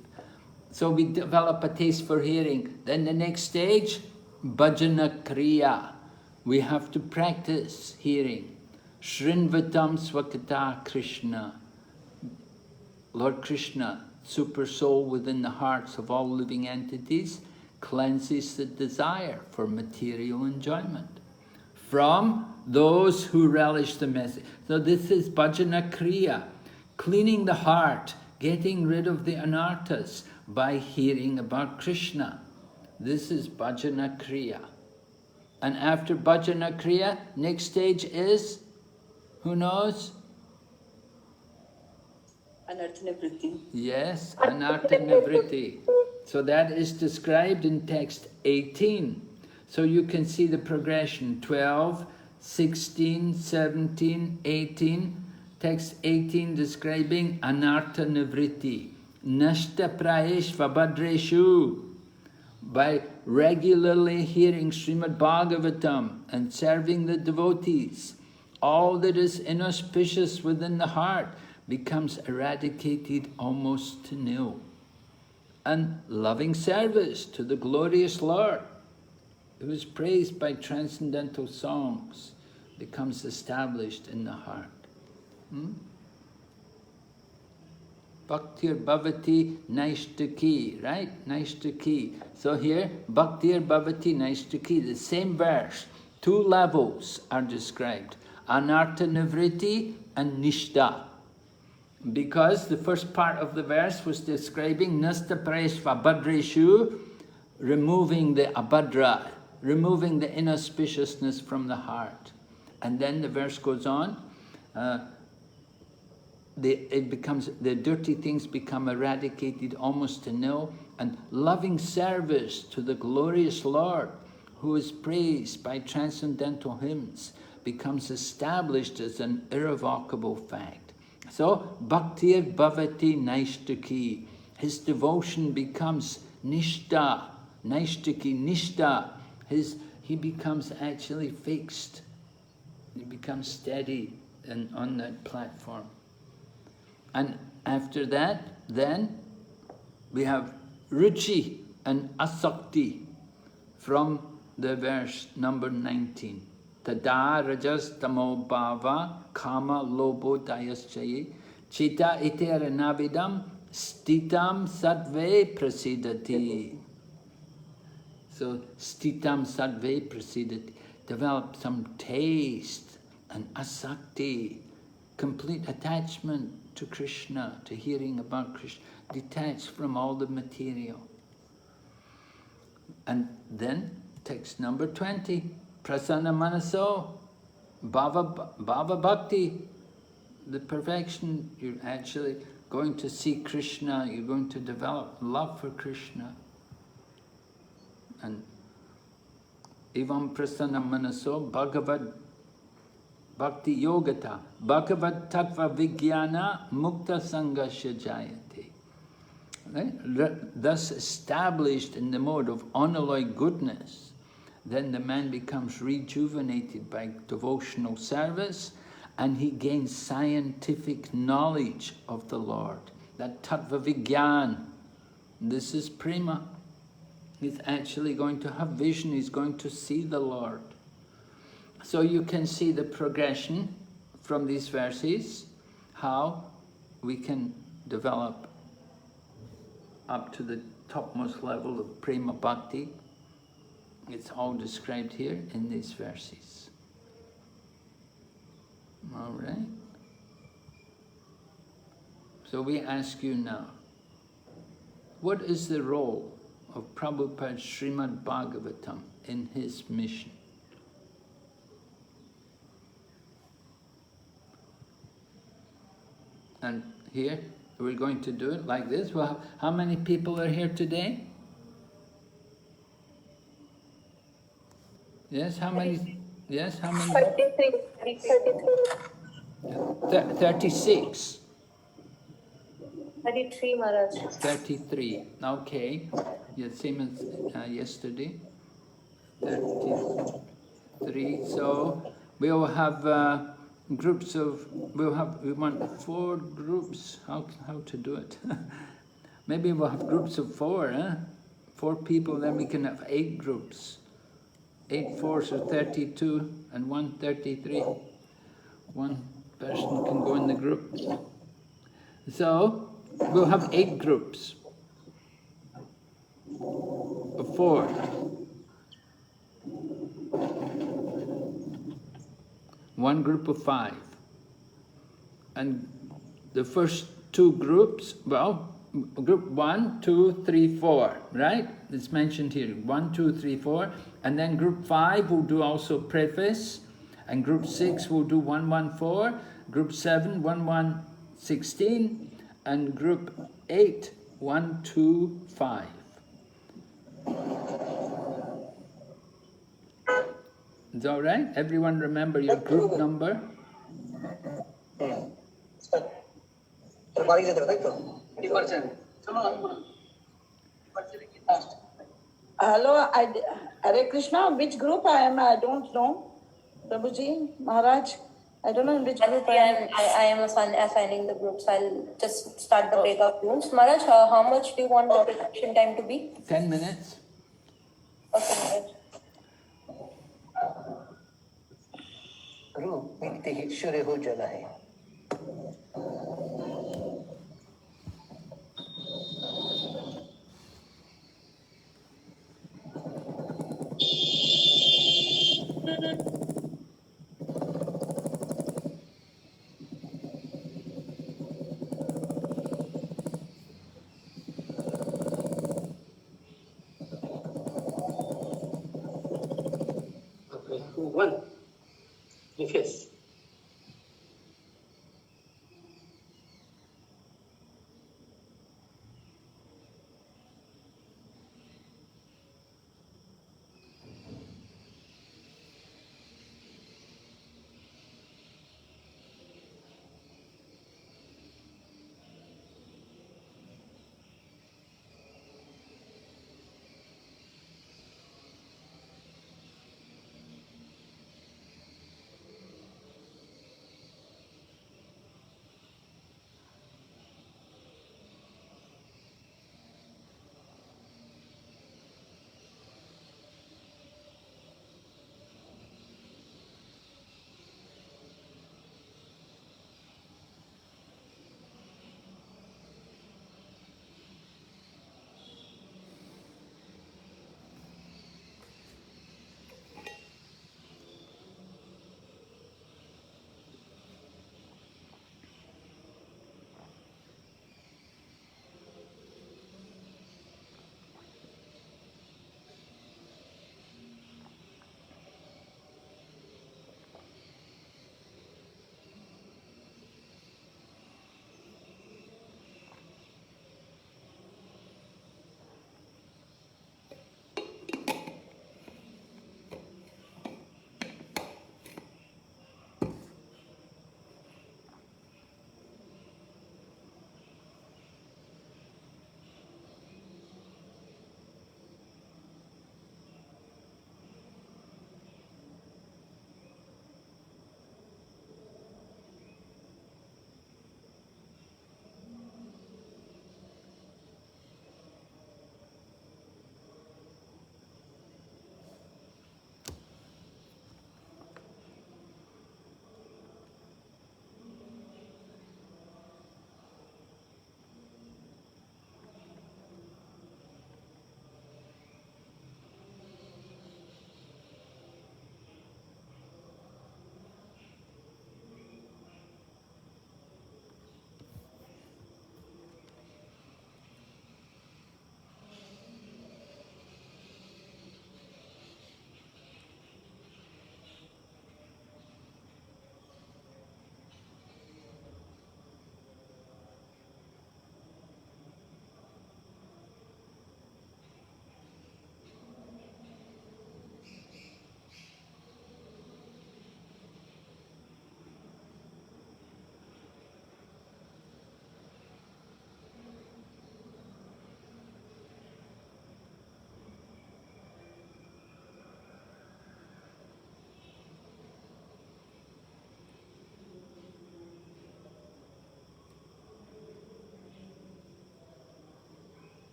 So we develop a taste for hearing. Then the next stage, bhajana kriya. We have to practice hearing. Shrinvatam swakata Krishna. Lord Krishna, super soul within the hearts of all living entities, cleanses the desire for material enjoyment from those who relish the message. So this is bhajana kriya, cleaning the heart, getting rid of the anarthas by hearing about Krishna. This is bhajana kriya. And after bhajana kriya, next stage is, who knows? Anartha-nivritti. Yes, anartha-nivritti. So that is described in text 18. So you can see the progression, 12, 16, 17, 18. Text 18 describing anartha-nivritti. Nashta prayesh vabhadreshu. By regularly hearing Srimad Bhagavatam and serving the devotees, all that is inauspicious within the heart becomes eradicated almost to nil. And loving service to the glorious Lord, who is praised by transcendental songs, becomes established in the heart. Bhaktir bhavati naishtaki, right? Naishtaki. So here, Bhaktir bhavati naishtaki, the same verse, two levels are described. Anartha nivritti and nishta. Because the first part of the verse was describing nasta praishva bhadreshu, removing the abhadra, removing the inauspiciousness from the heart. And then the verse goes on, the dirty things become eradicated almost to nil, and loving service to the glorious Lord, who is praised by transcendental hymns, becomes established as an irrevocable fact. So, bhaktir bhavati naishtaki, his devotion becomes nishta, naishtaki, nishta, he becomes actually fixed, he becomes steady and on that platform. And after that, then we have ruchi and asakti from the verse number 19. Tada rajas tamo bhava kama lobo dayaschaye chita itera navidam stitam sadve prasidati. So stitam sadve prasidati. Develop some taste and asakti, complete attachment to Krishna, to hearing about Krishna, detached from all the material. And then text number 20, prasanna manaso, bhava bhakti, the perfection, you're actually going to see Krishna, you're going to develop love for Krishna. And evam prasanna manaso bhagavad Bhakti yogata, bhagavad tattva vijnana mukta sangasya jayate. Right? Thus established in the mode of unalloyed goodness, then the man becomes rejuvenated by devotional service, and he gains scientific knowledge of the Lord. That tattva vijnana, This is prema. He's actually going to have vision, he's going to see the Lord. So you can see the progression from these verses, how we can develop up to the topmost level of prema bhakti. It's all described here in these verses. All right? So we ask you now, what is the role of Prabhupada's Srimad Bhagavatam in his mission? And here, we're going to do it like this. Well, how many people are here today? Yes, how many? Yes, how many? 33. 36. 33, Maharaj. 33. Okay. Yeah, same as yesterday. 33. So we will have groups of. We want 4 groups. How to do it? Maybe we'll have groups of 4. 4 people. Then we can have 8 groups. 8 fours are 32, and 1 33. One person can go in the group. So we'll have 8 groups of 4. One group of 5. And the first 2 groups, well, group 1, 2, 3, 4, right? It's mentioned here, 1, 2, 3, 4. And then group 5 will do also preface. And group 6 will do 1, 1, 4. Group 7, 1, 1, 16. And group 8, 1, 2, 5. Is that all right? Everyone remember your group number? Hello, Hare Krishna, which group I am? I don't know. Prabhuji, Maharaj, I don't know in which group I am. I am assigning the groups. I'll just start the breakout rooms. Maharaj, how much do you want the discussion time to be? 10 minutes. Okay, Maharaj. One. Yes.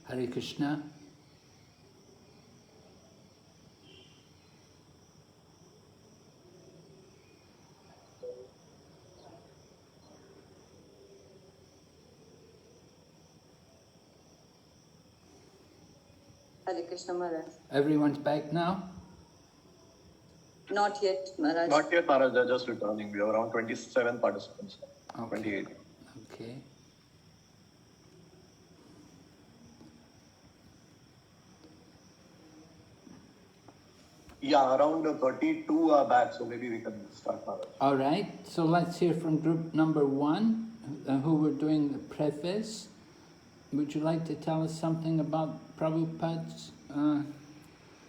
Hare Krishna. Hare Krishna Maharaj. Everyone's back now? Not yet, Maharaj. Not yet, Maharaj. They're just returning. We have around 27 participants. Okay. 28. Okay. Yeah, around 32 are back, so maybe we can start, Maharaj. All right, so let's hear from group number 1, who were doing the preface. Would you like to tell us something about Prabhupada's,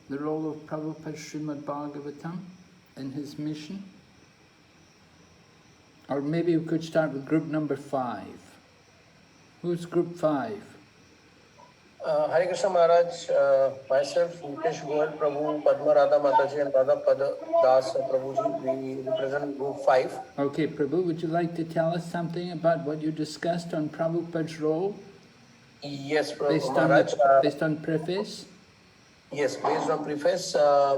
the role of Prabhupada Srimad Bhagavatam in his mission? Or maybe we could start with group number 5. Who's group 5? Hare Krishna Maharaj, myself, Nitesh Goel Prabhu, Padma Radha Mataji and Radha Pada Das Prabhuji, we represent group 5. Okay, Prabhu, would you like to tell us something about what you discussed on Prabhupada's role? Yes, Maharaj. Based on preface? Yes, based on preface,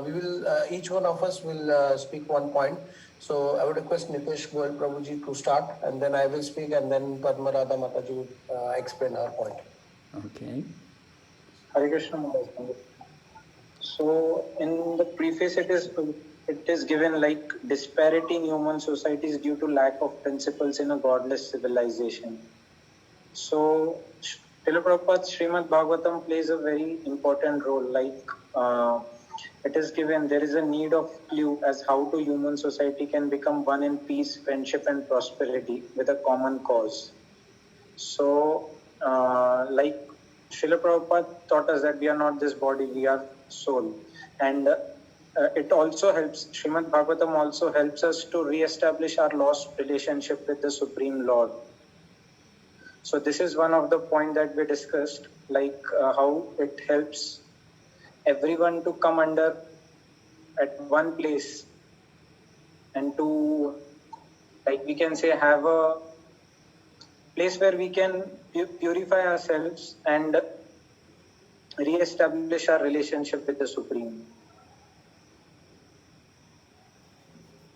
we will, each one of us will speak one point. So I would request Nitesh Goel Prabhuji to start, and then I will speak, and then Padma Radha Mataji will explain her point. Okay. Hare Krishna Maharaj. So in the preface it is given like disparity in human societies due to lack of principles in a godless civilization. So Srila Prabhupada's Srimad Bhagavatam plays a very important role. Like it is given there is a need of clue as how to human society can become one in peace, friendship and prosperity with a common cause. So like Srila Prabhupada taught us that we are not this body, we are soul. And it also helps, Srimad Bhagavatam also helps us to re-establish our lost relationship with the Supreme Lord. So this is one of the points that we discussed, like how it helps everyone to come under at one place and to, like we can say, have a place where we can purify ourselves and re-establish our relationship with the Supreme.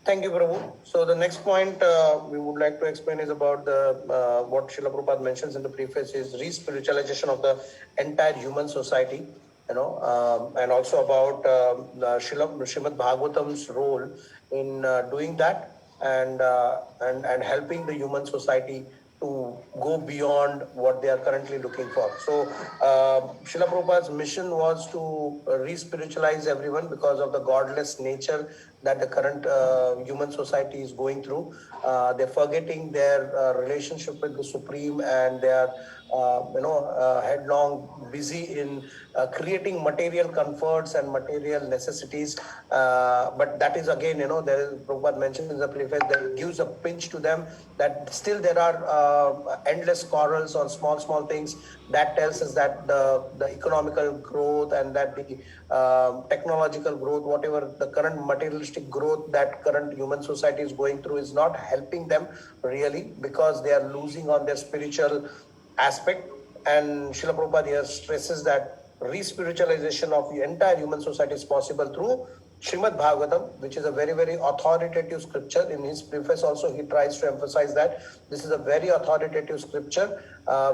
Thank you, Prabhu. So the next point we would like to explain is about the what Srila Prabhupada mentions in the preface is re-spiritualization of the entire human society, and also about the Srimad Bhagavatam's role in doing that and helping the human society to go beyond what they are currently looking for. So Srila Prabhupada's mission was to re-spiritualize everyone because of the godless nature that the current human society is going through. They're forgetting their relationship with the Supreme, and they are headlong busy in creating material comforts and material necessities. But that is again, there is, Prabhupada mentioned in the preface, that gives a pinch to them that still there are endless quarrels on small things. That tells us that the economical growth and that the technological growth, whatever the current materialistic growth that current human society is going through, is not helping them really, because they are losing on their spiritual aspect. And Srila Prabhupada here stresses that re-spiritualization of the entire human society is possible through Srimad Bhagavatam, which is a very, very authoritative scripture. In his preface also, he tries to emphasize that this is a very authoritative scripture,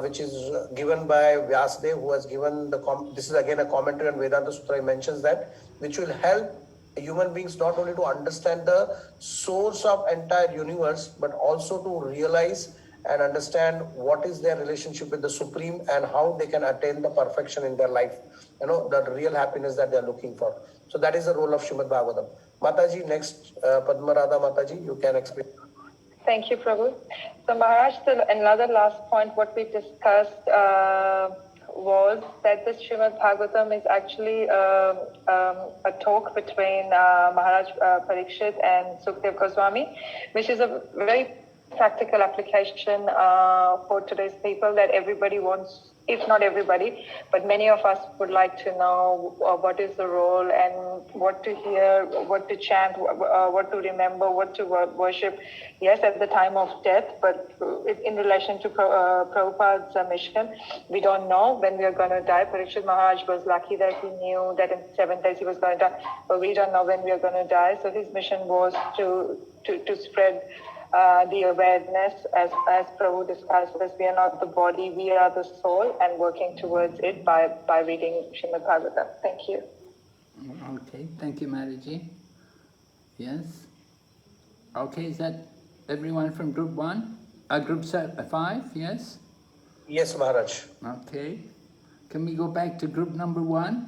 which is given by Vyasadeva, who has given this is again a commentary on Vedanta Sutra. He mentions that, which will help human beings not only to understand the source of entire universe, but also to realize and understand what is their relationship with the Supreme and how they can attain the perfection in their life, the real happiness that they are looking for. So that is the role of Srimad Bhagavatam. Mataji, next, Padma Radha Mataji, you can explain. Thank you, Prabhu. So Maharaj, another last point what we discussed was that this Srimad Bhagavatam is actually a talk between Maharaj Parikshit and Sukhdev Goswami, which is a very practical application for today's people that everybody wants, if not everybody, but many of us would like to know what is the role and what to hear, what to chant, what to remember, what to worship. Yes, at the time of death, but in relation to Prabhupada's mission, we don't know when we are going to die. Parikshit Maharaj was lucky that he knew that in 7 days he was going to die, but we don't know when we are going to die. So his mission was to spread the awareness, as Prabhu discussed, as we are not the body, we are the soul, and working towards it by reading Srimad Bhagavatam. Thank you. Okay, thank you, Mariji. Yes. Okay, is that everyone from group 1? Group 5, yes? Yes, Maharaj. Okay. Can we go back to group number 1?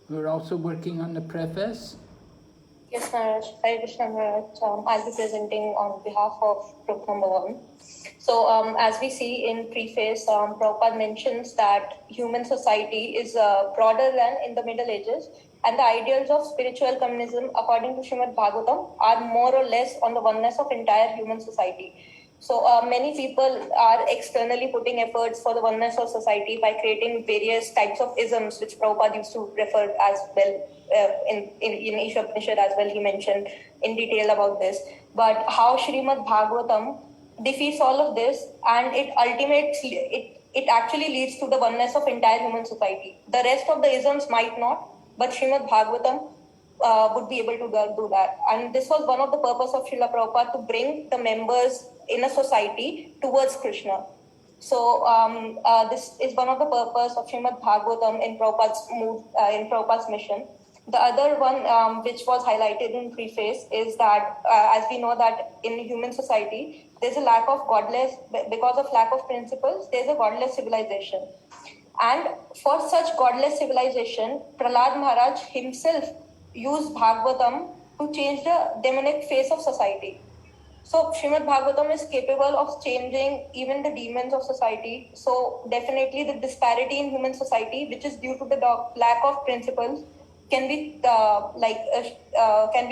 We're also working on the preface. Yes, Maharaj. Hare Krishna, Maharaj. I'll be presenting on behalf of group number 1. So, as we see in preface, Prabhupada mentions that human society is broader than in the Middle Ages, and the ideals of spiritual communism, according to Srimad Bhagavatam, are more or less on the oneness of entire human society. So many people are externally putting efforts for the oneness of society by creating various types of isms, which Prabhupada used to refer as well in Isha Upanishad as well. He mentioned in detail about this. But how Srimad Bhagavatam defeats all of this, and it actually leads to the oneness of entire human society. The rest of the isms might not, but Srimad Bhagavatam would be able to do that. And this was one of the purpose of Srila Prabhupada, to bring the members in a society towards Krishna. So this is one of the purpose of Srimad Bhagavatam in Prabhupada's mission. The other one which was highlighted in preface is that as we know that in human society, there's a lack of because of lack of principles, there's a godless civilization. And for such godless civilization, Prahlad Maharaj himself used Bhagavatam to change the demonic face of society. So Srimad Bhagavatam is capable of changing even the demons of society. So definitely the disparity in human society, which is due to the lack of principles, can be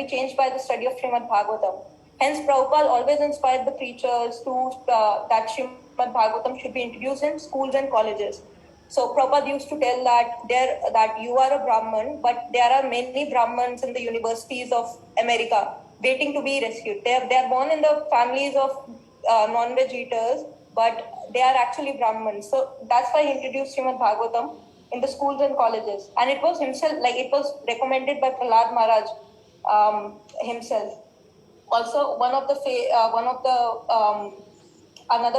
changed by the study of Srimad Bhagavatam. Hence, Prabhupada always inspired the preachers to that Srimad Bhagavatam should be introduced in schools and colleges. So Prabhupada used to tell that you are a Brahman, but there are many Brahmans in the universities of America waiting to be rescued. They are born in the families of non-veg eaters, but they are actually Brahmans. So that's why he introduced Srimad Bhagavatam in the schools and colleges. And it was himself, it was recommended by Prahlad Maharaj himself. Also, another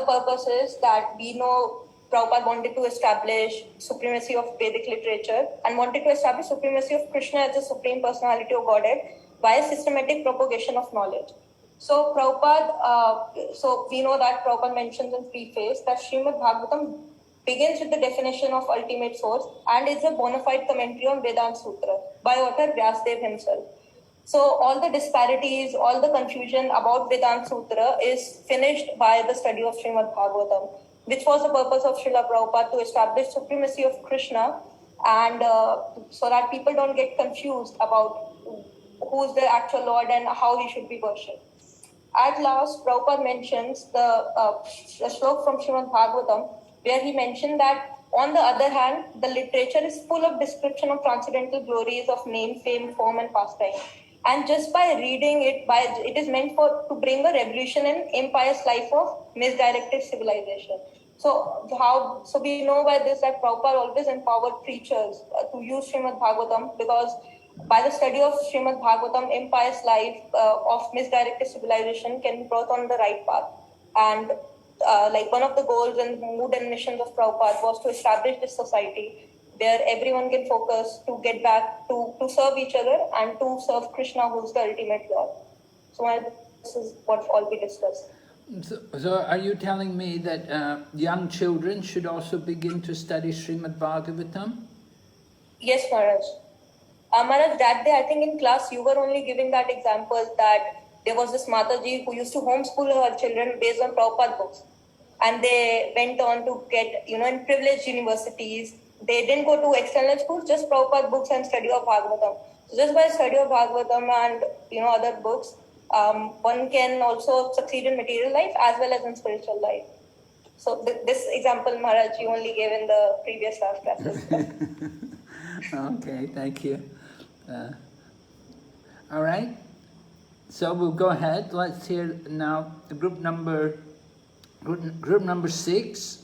purpose is that we know Prabhupada wanted to establish supremacy of Vedic literature and wanted to establish supremacy of Krishna as the Supreme Personality of Godhead by a systematic propagation of knowledge. So so we know that Prabhupada mentions in preface that Srimad Bhagavatam begins with the definition of ultimate source and is a bona fide commentary on Vedanta Sutra by author Vyasdev himself. So all the disparities, all the confusion about Vedanta Sutra is finished by the study of Srimad Bhagavatam, which was the purpose of Srila Prabhupada, to establish supremacy of Krishna, and so that people don't get confused about who's the actual Lord and how he should be worshipped. At last, Prabhupada mentions the slok from Srimad Bhagavatam, where he mentioned that, on the other hand, the literature is full of description of transcendental glories of name, fame, form, and pastime. And just by reading it, it is meant to bring a revolution in impious life of misdirected civilization. So we know by this that Prabhupada always empowered preachers to use Srimad Bhagavatam, because by the study of Srimad Bhagavatam, impious life of misdirected civilization can be brought on the right path. And one of the goals and mood and missions of Prabhupada was to establish this society where everyone can focus to get back to serve each other and to serve Krishna, who is the ultimate Lord. So this is what all we discussed. So are you telling me that young children should also begin to study Srimad Bhagavatam? Yes, Maharaj. Maharaj, that day I think in class you were only giving that example that there was this Mataji who used to homeschool her children based on Prabhupada books. And they went on to get, in privileged universities. They didn't go to external schools, just Prabhupada books and study of Bhagavatam. So just by study of Bhagavatam and, other books, one can also succeed in material life as well as in spiritual life. So this example, Maharaj, you only gave in the previous last classes. Okay, thank you. All right, so we'll go ahead. Let's hear now group number 6.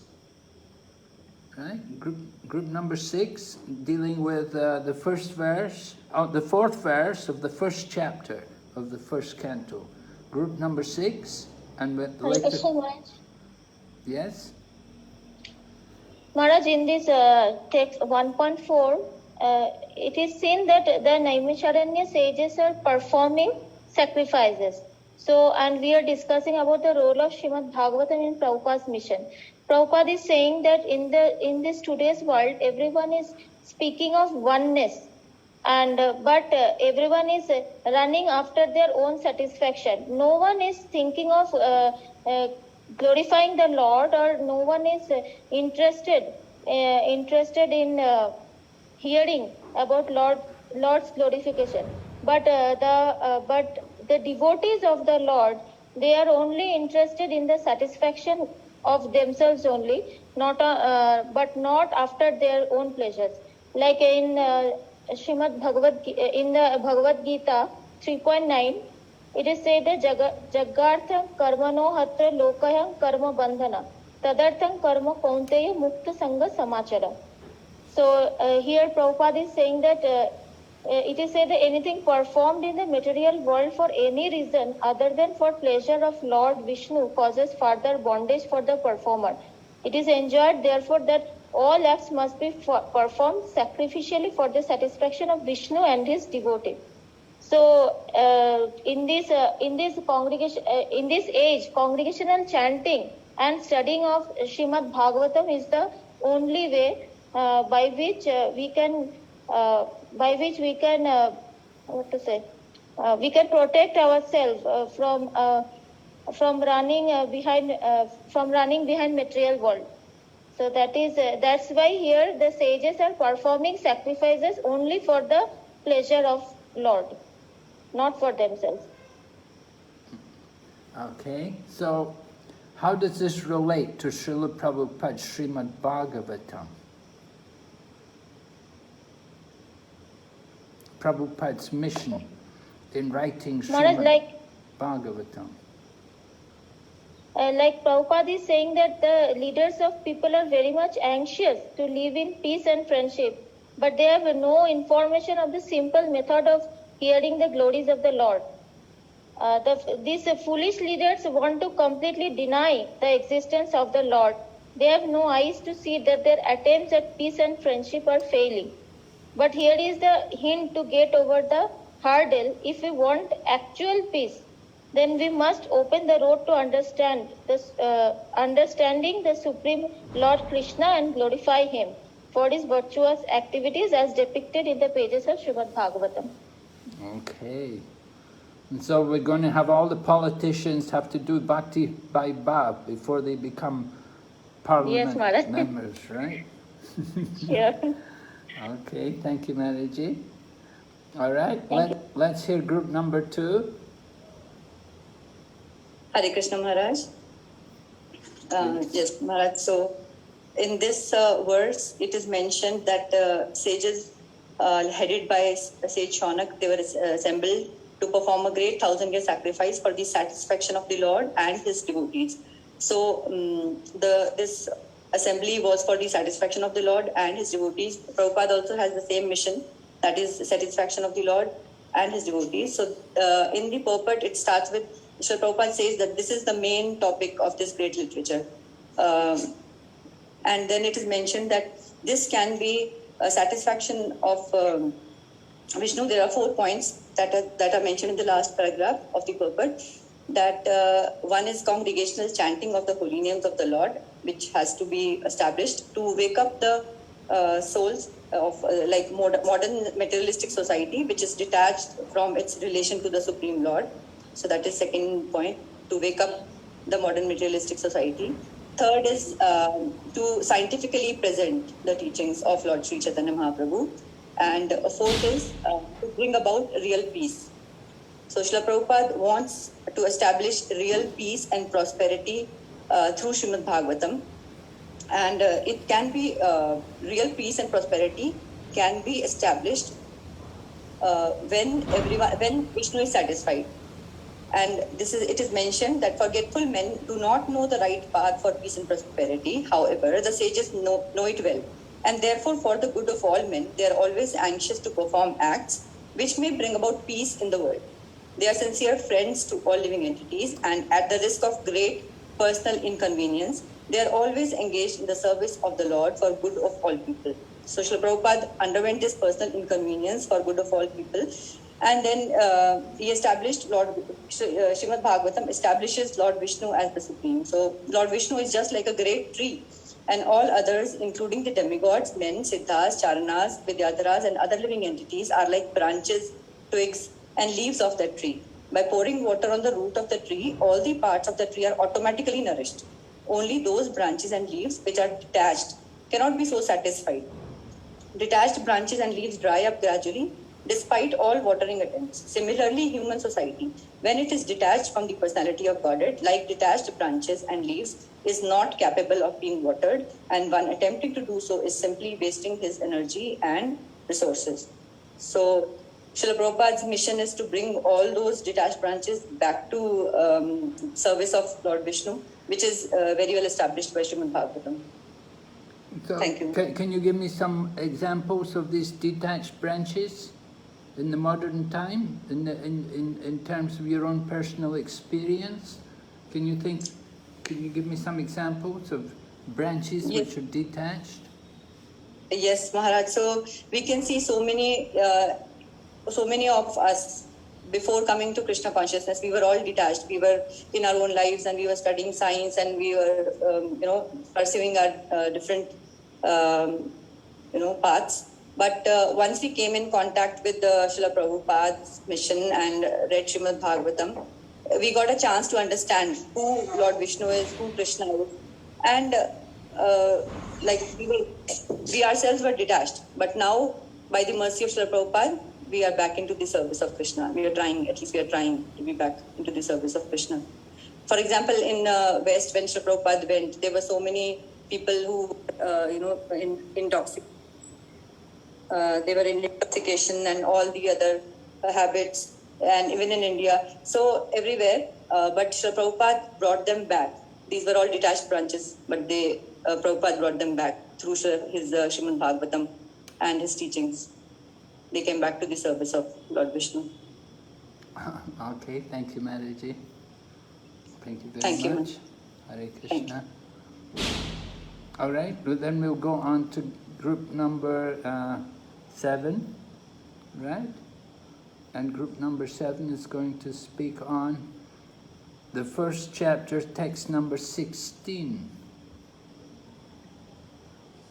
Right, group number 6, dealing with the fourth verse of the first chapter of the first canto. Group number 6, and with later. Yes. Maharaj, in this text 1.4, it is seen that the Naimisharanya sages are performing sacrifices. So, and we are discussing about the role of Srimad Bhagavatam in Prabhupada's mission. Prabhupada is saying that in this today's world, everyone is speaking of oneness, and but everyone is running after their own satisfaction. No one is thinking of glorifying the Lord, or no one is interested in hearing about Lord's glorification. But the devotees of the Lord, they are only interested in the satisfaction of themselves only, but not after their own pleasures. Like in Srimad Bhagavad Gita 3.9, it is said that Jagartham karmano hatra lokayam karma bandhana tadartham karma kaunteya mukta sangha samachara. So here Prabhupada is saying that it is said that anything performed in the material world for any reason other than for pleasure of Lord Vishnu causes further bondage for the performer. It is enjoined therefore that all acts must be performed sacrificially for the satisfaction of Vishnu and his devotee. So in this congregation, in this age, congregational chanting and studying of Srimad Bhagavatam is the only way by which we can protect ourselves from running behind material world. So that's why here the sages are performing sacrifices only for the pleasure of Lord, not for themselves. Okay, so how does this relate to Srila Prabhupada's Srimad Bhagavatam? Prabhupada's mission in writing Srimad Bhagavatam. Like Prabhupada is saying that the leaders of people are very much anxious to live in peace and friendship, but they have no information of the simple method of hearing the glories of the Lord. These foolish leaders want to completely deny the existence of the Lord. They have no eyes to see that their attempts at peace and friendship are failing. But here is the hint to get over the hurdle. If we want actual peace, then we must open the road to understanding the Supreme Lord Krishna and glorify Him for His virtuous activities as depicted in the pages of Srimad Bhagavatam. Okay. And so we're going to have all the politicians have to do Bhakti Vaibhava before they become parliament members, right? Yeah. Okay, thank you, Maraji. All right, let's hear group number 2. Hare Krishna Maharaj. Yes, Maharaj. So, in this verse, it is mentioned that sages headed by Sage Shaunak, they were assembled to perform a great 1,000-year sacrifice for the satisfaction of the Lord and His devotees. So, this assembly was for the satisfaction of the Lord and His devotees. Prabhupada also has the same mission, that is the satisfaction of the Lord and His devotees. So, in the purport, it starts with, Srila Prabhupada says that this is the main topic of this great literature. And then it is mentioned that this can be a satisfaction of Vishnu. There are 4 points that are mentioned in the last paragraph of the purport. That one is congregational chanting of the holy names of the Lord, which has to be established to wake up the souls of like modern materialistic society, which is detached from its relation to the Supreme Lord. So that is second point, to wake up the modern materialistic society. Third is to scientifically present the teachings of Lord Sri Chaitanya Mahaprabhu. And fourth is to bring about real peace. So Srila Prabhupada wants to establish real peace and prosperity through Srimad Bhagavatam. And it can be, real peace and prosperity can be established when Vishnu is satisfied. And it is mentioned that forgetful men do not know the right path for peace and prosperity. However, the sages know it well. And therefore, for the good of all men, they are always anxious to perform acts which may bring about peace in the world. They are sincere friends to all living entities, and at the risk of great personal inconvenience, they are always engaged in the service of the Lord for good of all people. So Srila Prabhupada underwent this personal inconvenience for good of all people. And then he established Srimad Bhagavatam establishes Lord Vishnu as the Supreme. So Lord Vishnu is just like a great tree, and all others, including the demigods, men, siddhas, charanas, vidyadharas, and other living entities, are like branches, twigs, and leaves of that tree. By pouring water on the root of the tree, all the parts of the tree are automatically nourished. Only those branches and leaves which are detached cannot be so satisfied. Detached branches and leaves dry up gradually, despite all watering attempts. Similarly, human society, when it is detached from the personality of Godhead, like detached branches and leaves, is not capable of being watered, and one attempting to do so is simply wasting his energy and resources. So, Srila Prabhupada's mission is to bring all those detached branches back to service of Lord Vishnu, which is very well established by Srimad Bhagavatam. So Thank you. Can you give me some examples of these detached branches in the modern time, in terms of your own personal experience? Can you give me some examples of branches Yes. which are detached? Yes, Maharaj. So we can see so many of us before coming to Krishna consciousness. We were all detached. We were in our own lives, and we were studying science, and we were, pursuing our different, paths. But once we came in contact with Srila Prabhupada's mission and read Srimad Bhagavatam, we got a chance to understand who Lord Vishnu is, who Krishna is, and we ourselves were detached. But now, by the mercy of Srila Prabhupada, we are back into the service of Krishna. We are trying to be back into the service of Krishna. For example, in West, when Srila Prabhupada went, there were so many people who, they were in intoxication and all the other habits, and even in India. So everywhere, but Srila Prabhupada brought them back. These were all detached branches, but Prabhupada brought them back through his Srimad Bhagavatam and his teachings. They came back to the service of Lord Vishnu. Okay, thank you, Mataji. Thank you very Thank you. much. Hare Krishna. All right, well, then we'll go on to group number 7, right? And group number 7 is going to speak on the first chapter, text number 16.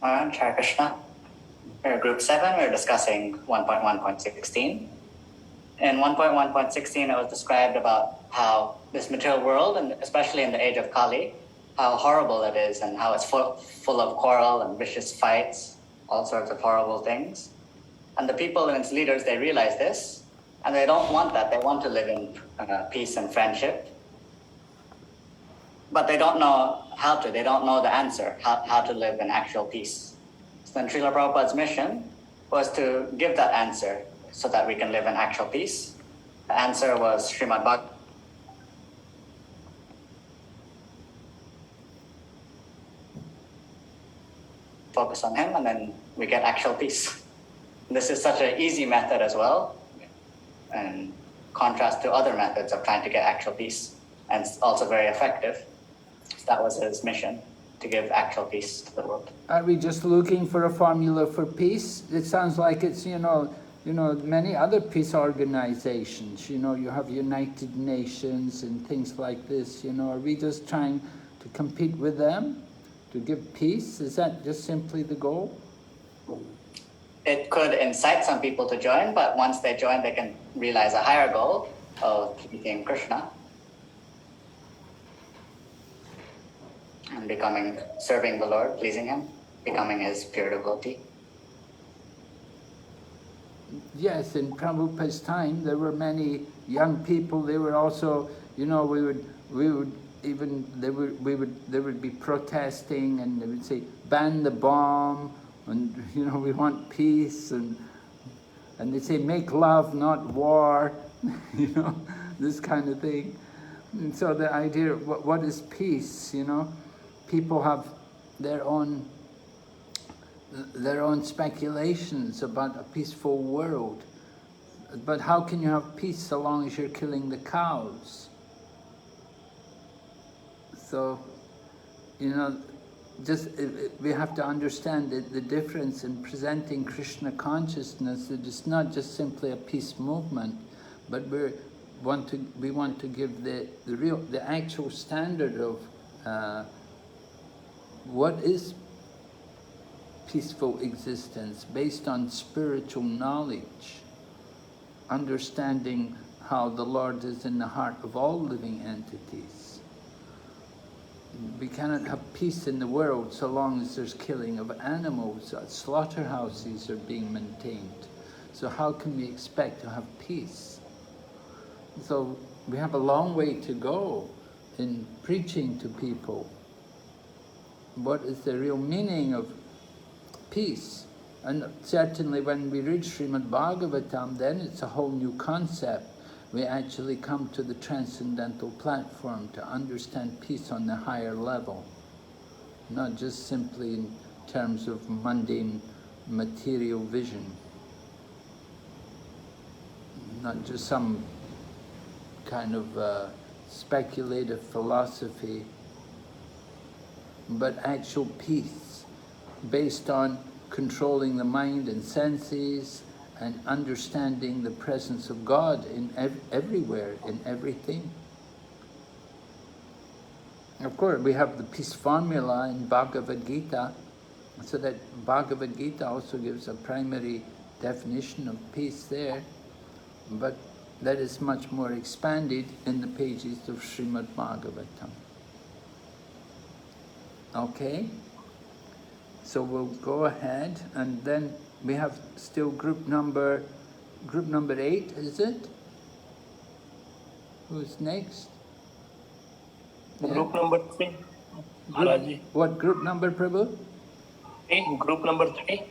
Hare Krishna. We're group 7, we're discussing 1.1.16. In 1.1.16, it was described about how this material world, and especially in the age of Kali, how horrible it is and how it's full of quarrel and vicious fights, all sorts of horrible things. And the people and its leaders, they realize this, and they don't want that. They want to live in peace and friendship. But they don't know how to. They don't know the answer, how to live in actual peace. So then Srila Prabhupada's mission was to give that answer so that we can live in actual peace. The answer was Srimad Bhagavatam. Focus on him, and then we get actual peace. This is such an easy method as well, in contrast to other methods of trying to get actual peace, and it's also very effective. So that was his mission, to give actual peace to the world. Are we just looking for a formula for peace? It sounds like it's, many other peace organizations, you have United Nations and things like this, are we just trying to compete with them to give peace? Is that just simply the goal? It could incite some people to join, but once they join, they can realize a higher goal of becoming Krishna and serving the Lord, pleasing him, becoming his pure devotee. Yes, in Prabhupada's time, there were many young people. They were also, you know, we would even there would be protesting, and they would say, ban the bomb, and you know, we want peace, and they say, make love, not war, you know, this kind of thing. And so the idea of what is peace, you know, people have their own speculations about a peaceful world. But how can you have peace so long as you're killing the cows? So, you know, we have to understand the difference in presenting Krishna consciousness. It is not just simply a peace movement, but we want to give the actual standard of what is peaceful existence based on spiritual knowledge, understanding how the Lord is in the heart of all living entities. We cannot have peace in the world so long as there's killing of animals. Slaughterhouses are being maintained. So how can we expect to have peace? So we have a long way to go in preaching to people. What is the real meaning of peace? And certainly when we read Srimad Bhagavatam, then it's a whole new concept. We actually come to the transcendental platform to understand peace on the higher level, not just simply in terms of mundane material vision, not just some kind of speculative philosophy, but actual peace based on controlling the mind and senses and understanding the presence of God in everywhere, in everything. Of course, we have the peace formula in Bhagavad Gita, so that Bhagavad Gita also gives a primary definition of peace there, but that is much more expanded in the pages of Srimad Bhagavatam. Okay? So we'll go ahead, and then we have still group number 8, is it? Who's next? Group number 3. What group number, Prabhu? Group number 3.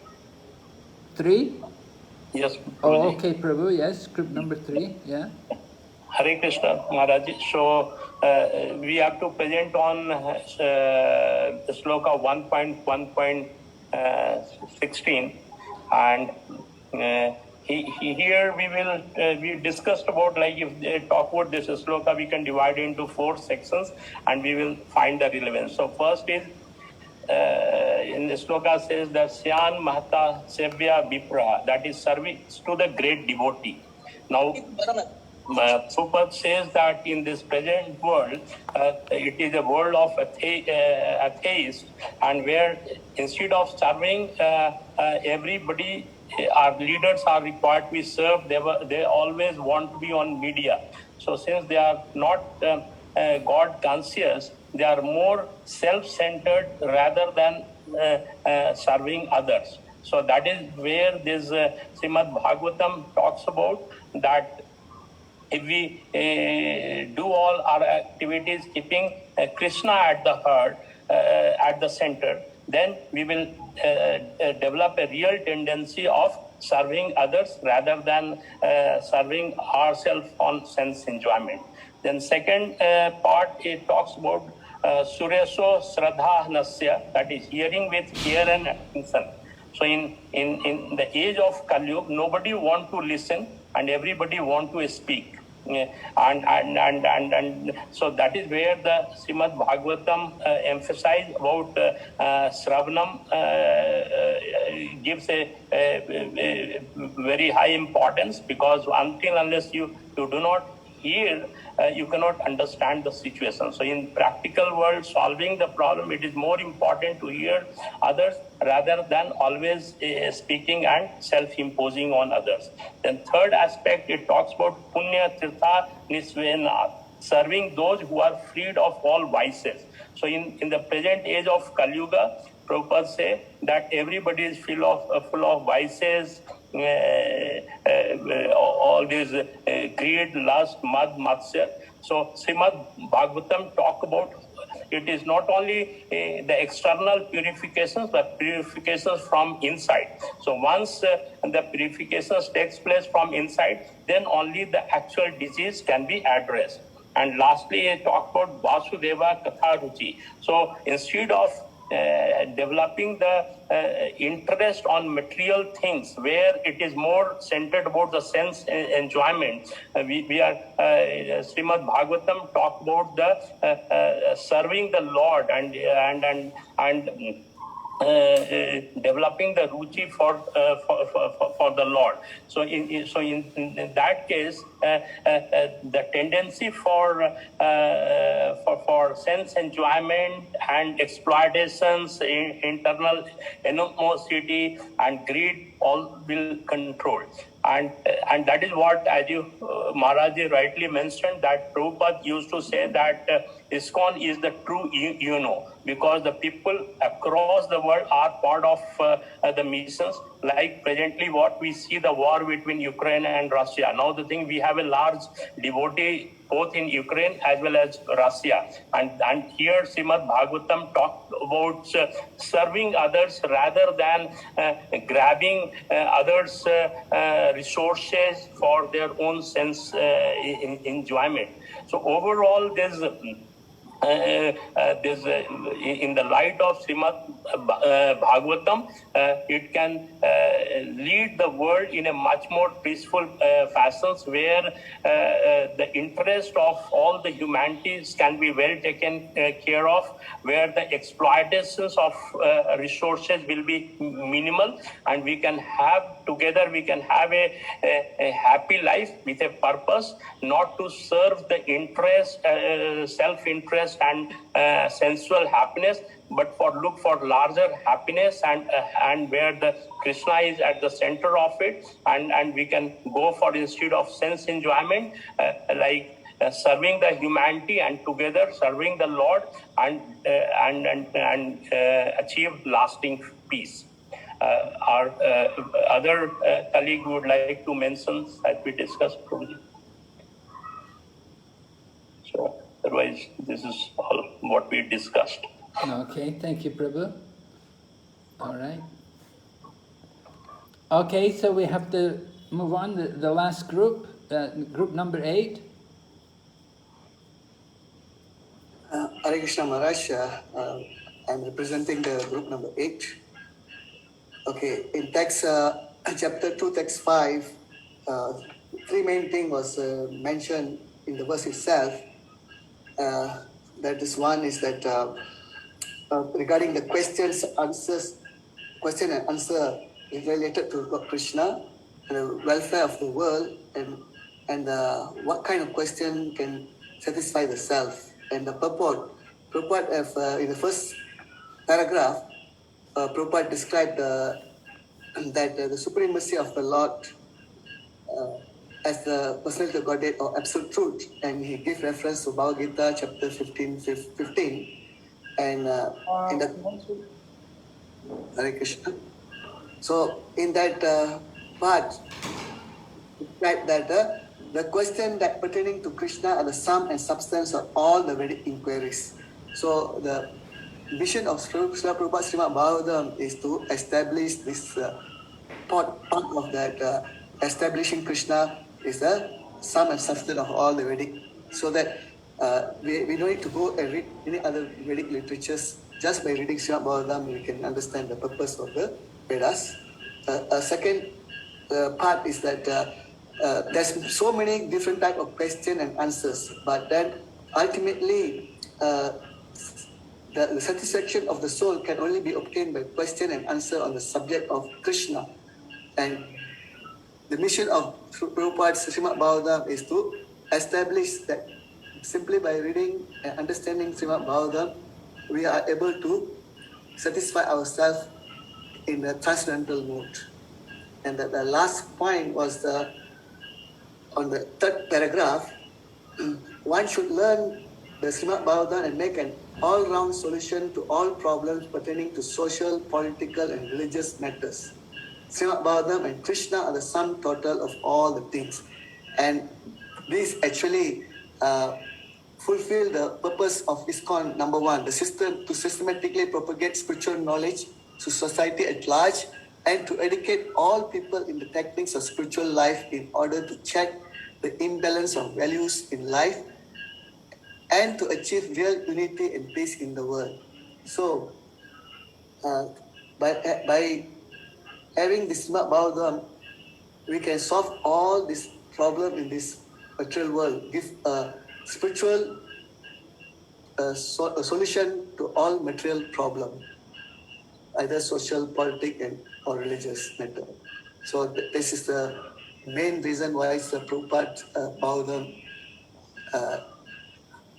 3? Yes. Oh, okay, Prabhu, yes, group number 3, yeah. Hare Krishna, Maharaj. So we have to present on sloka 1.1.16, and here we discussed about, like, if they talk about this sloka, we can divide into 4 sections and we will find the relevance. So first is in the sloka says that Syan Mahata Sevya Vipra, that is service to the great devotee. Now Prabhupada says that in this present world, it is a world of atheists, and where instead of serving everybody, our leaders are required to be served. They always want to be on media. So since they are not God conscious, they are more self-centered rather than serving others. So that is where this Srimad Bhagavatam talks about that. If we do all our activities keeping Krishna at the heart, at the center, then we will develop a real tendency of serving others rather than serving ourselves on sense enjoyment. Then second part, it talks about Sureso Sradha Nasya, that is hearing with ear and attention. So in the age of Kali Yuga, nobody want to listen and everybody want to speak. And so that is where the Srimad Bhagavatam emphasize about Sravanam gives a very high importance, because unless you do not hear, you cannot understand the situation. So in practical world, solving the problem, it is more important to hear others rather than always speaking and self-imposing on others. Then third aspect, it talks about Punya Tirtha Nisvena, serving those who are freed of all vices. So in the present age of Kali Yuga, Prabhupada say that everybody is full of vices, all these greed, lust, mad, matsya. So Srimad Bhagavatam talk about it is not only the external purifications, but purifications from inside. So once the purifications takes place from inside, then only the actual disease can be addressed. And lastly, I talk about Vasudeva Katha Ruchi. So instead of developing the interest on material things, where it is more centered about the sense enjoyment, we are Srimad Bhagavatam talk about the serving the Lord and developing the ruchi for the Lord. So in that case, the tendency for sense enjoyment and exploitations, internal animosity and greed all will control. And that is what, as you Maharaji rightly mentioned, that Prabhupada used to say that ISKCON is the true UNO, because the people across the world are part of the missions. Like presently what we see, the war between Ukraine and Russia. Now the thing, we have a large devotee both in Ukraine as well as Russia. And here Srimad Bhagavatam talked about serving others rather than grabbing others' resources for their own sense enjoyment. So overall, there's in the light of Srimad Bhagavatam, it can lead the world in a much more peaceful fashions, where the interest of all the humanities can be well taken care of, where the exploitations of resources will be minimal, and we can have together, we can have a happy life with a purpose, not to serve the interest, self-interest and sensual happiness, but look for larger happiness and where the Krishna is at the center of it, and we can go for, instead of sense enjoyment, serving the humanity, and together serving the Lord and achieve lasting peace. Our other colleague would like to mention that we discussed, Prabhuji. So otherwise, this is all what we discussed. Okay, thank you, Prabhu. All right. Okay, so we have to move on. The last group, group number 8. Hare Krishna Maharaj, I'm representing the group number 8. Okay, in text, chapter 2, text 5, 3 main things was mentioned in the verse itself. That is, one is that regarding the question and answer related to Lord Krishna and the welfare of the world, and what kind of question can satisfy the self, and the purport. Prabhupada, in the first paragraph, Prabhupada described that the supremacy of the Lord as the personality of Godhead or absolute truth, and he gave reference to Bhagavad Gita chapter 15, and in the Hare Krishna. So in that part, that the question that pertaining to Krishna are the sum and substance of all the Vedic inquiries. So the vision of Srila Prabhupada's Srimad Bhagavatam is to establish this part of that establishing Krishna is the sum and substance of all the Vedic, so that we don't need to go and read any other Vedic literatures. Just by reading Srimad Bhagavatam, we can understand the purpose of the Vedas. A second part is that there's so many different type of question and answers, but then ultimately the satisfaction of the soul can only be obtained by question and answer on the subject of Krishna. And the mission of Prabhupada's Srimad Bhagavatam is to establish that simply by reading and understanding Srimad Bhagavatam, we are able to satisfy ourselves in the transcendental mode. And the last point was on the third paragraph, one should learn the Srimad Bhagavatam and make an all-round solution to all problems pertaining to social, political, and religious matters. Srimad Bhagavatam and Krishna are the sum total of all the things. And this actually fulfill the purpose of ISKCON number one, the system to systematically propagate spiritual knowledge to society at large and to educate all people in the techniques of spiritual life in order to check the imbalance of values in life and to achieve real unity and peace in the world. So, by having this Srimad Bhagavatam, we can solve all this problem in this material world, give a spiritual a solution to all material problem, either social, political, or religious matter. So this is the main reason why the Prabhupada Bhagavatam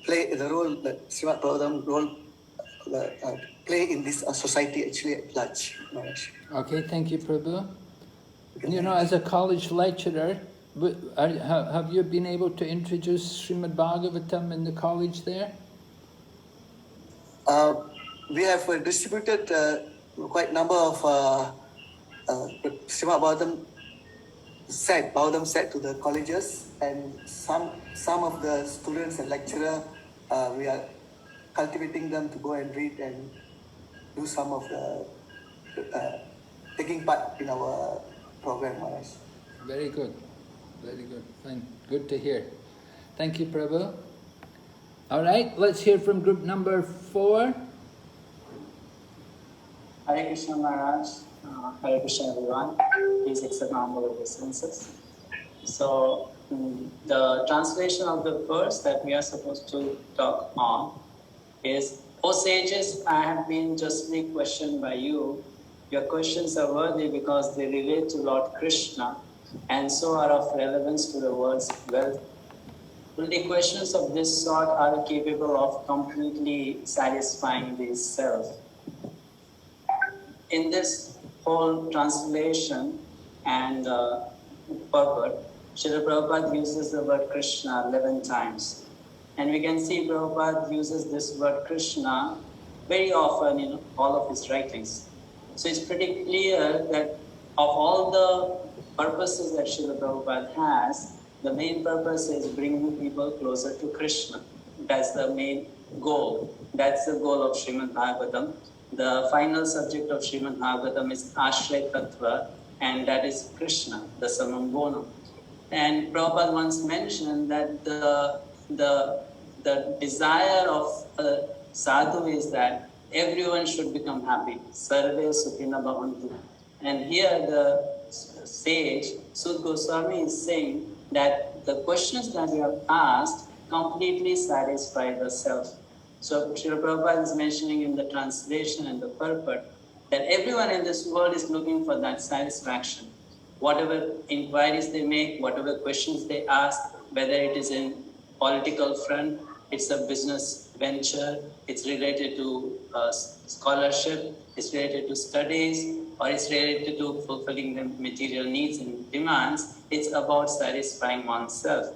play the role that Srimad Bhagavatam role play in this society actually at large. Okay, thank you, Prabhu. You know, as a college lecturer, have you been able to introduce Srimad Bhagavatam in the college there? We have distributed quite a number of Srimad Bhagavatam set to the colleges, and some of the students and lecturers, we are cultivating them to go and read and do some of the taking part in our program. Very good, very good. Good to hear. Thank you, Prabhu. All right, let's hear from group number 4. Hare Krishna Maharaj, Hare Krishna everyone. Please accept my humble obeisances. So, the translation of the verse that we are supposed to talk on is, O sages, I have been justly questioned by you. Your questions are worthy because they relate to Lord Krishna and so are of relevance to the world's wealth. Only questions of this sort are capable of completely satisfying the self. In this whole translation and purport, Srila Prabhupada uses the word Krishna 11 times. And we can see Prabhupada uses this word Krishna very often in all of his writings. So it's pretty clear that of all the purposes that Srila Prabhupada has, the main purpose is bringing people closer to Krishna. That's the main goal. That's the goal of Srimad Bhagavatam. The final subject of Srimad Bhagavatam is Ashray Tattva, and that is Krishna, the Samam Bonam. And Prabhupada once mentioned that the desire of a sadhu is that everyone should become happy. Sarve Sukhina Bhavantu. And here the sage, Sud Goswami, is saying that the questions that we have asked completely satisfy the self. So Srila Prabhupada is mentioning in the translation and the purport that everyone in this world is looking for that satisfaction. Whatever inquiries they make, whatever questions they ask, whether it is in political front, it's a business venture, it's related to scholarship, it's related to studies, or it's related to fulfilling the material needs and demands, it's about satisfying oneself.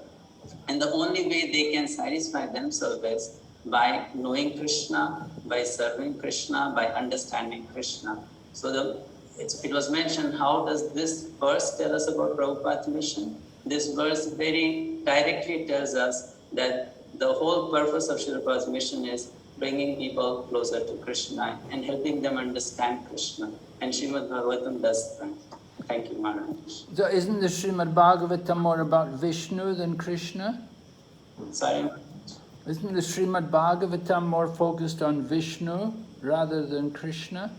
And the only way they can satisfy themselves is by knowing Krishna, by serving Krishna, by understanding Krishna. So it was mentioned, how does this verse tell us about Prabhupada's mission? This verse very directly tells us that the whole purpose of Srila Prabhupada's mission is bringing people closer to Krishna and helping them understand Krishna. And Srimad Bhagavatam does that. Thank you, Maharaj. So isn't the Srimad Bhagavatam more about Vishnu than Krishna? Sorry? Isn't the Srimad Bhagavatam more focused on Vishnu rather than Krishna?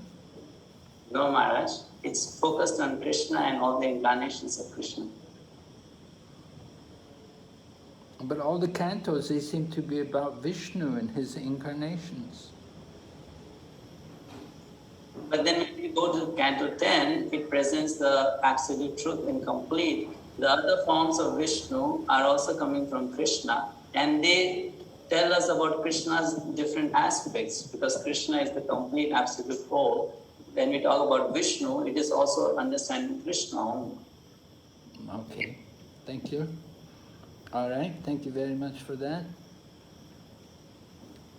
No, Maharaj. It's focused on Krishna and all the incarnations of Krishna. But all the cantos, they seem to be about Vishnu and his incarnations. But then when we go to Canto 10, it presents the absolute truth and complete. The other forms of Vishnu are also coming from Krishna, and they tell us about Krishna's different aspects, because Krishna is the complete absolute whole. When we talk about Vishnu, it is also understanding Krishna only. Okay, thank you. All right, thank you very much for that.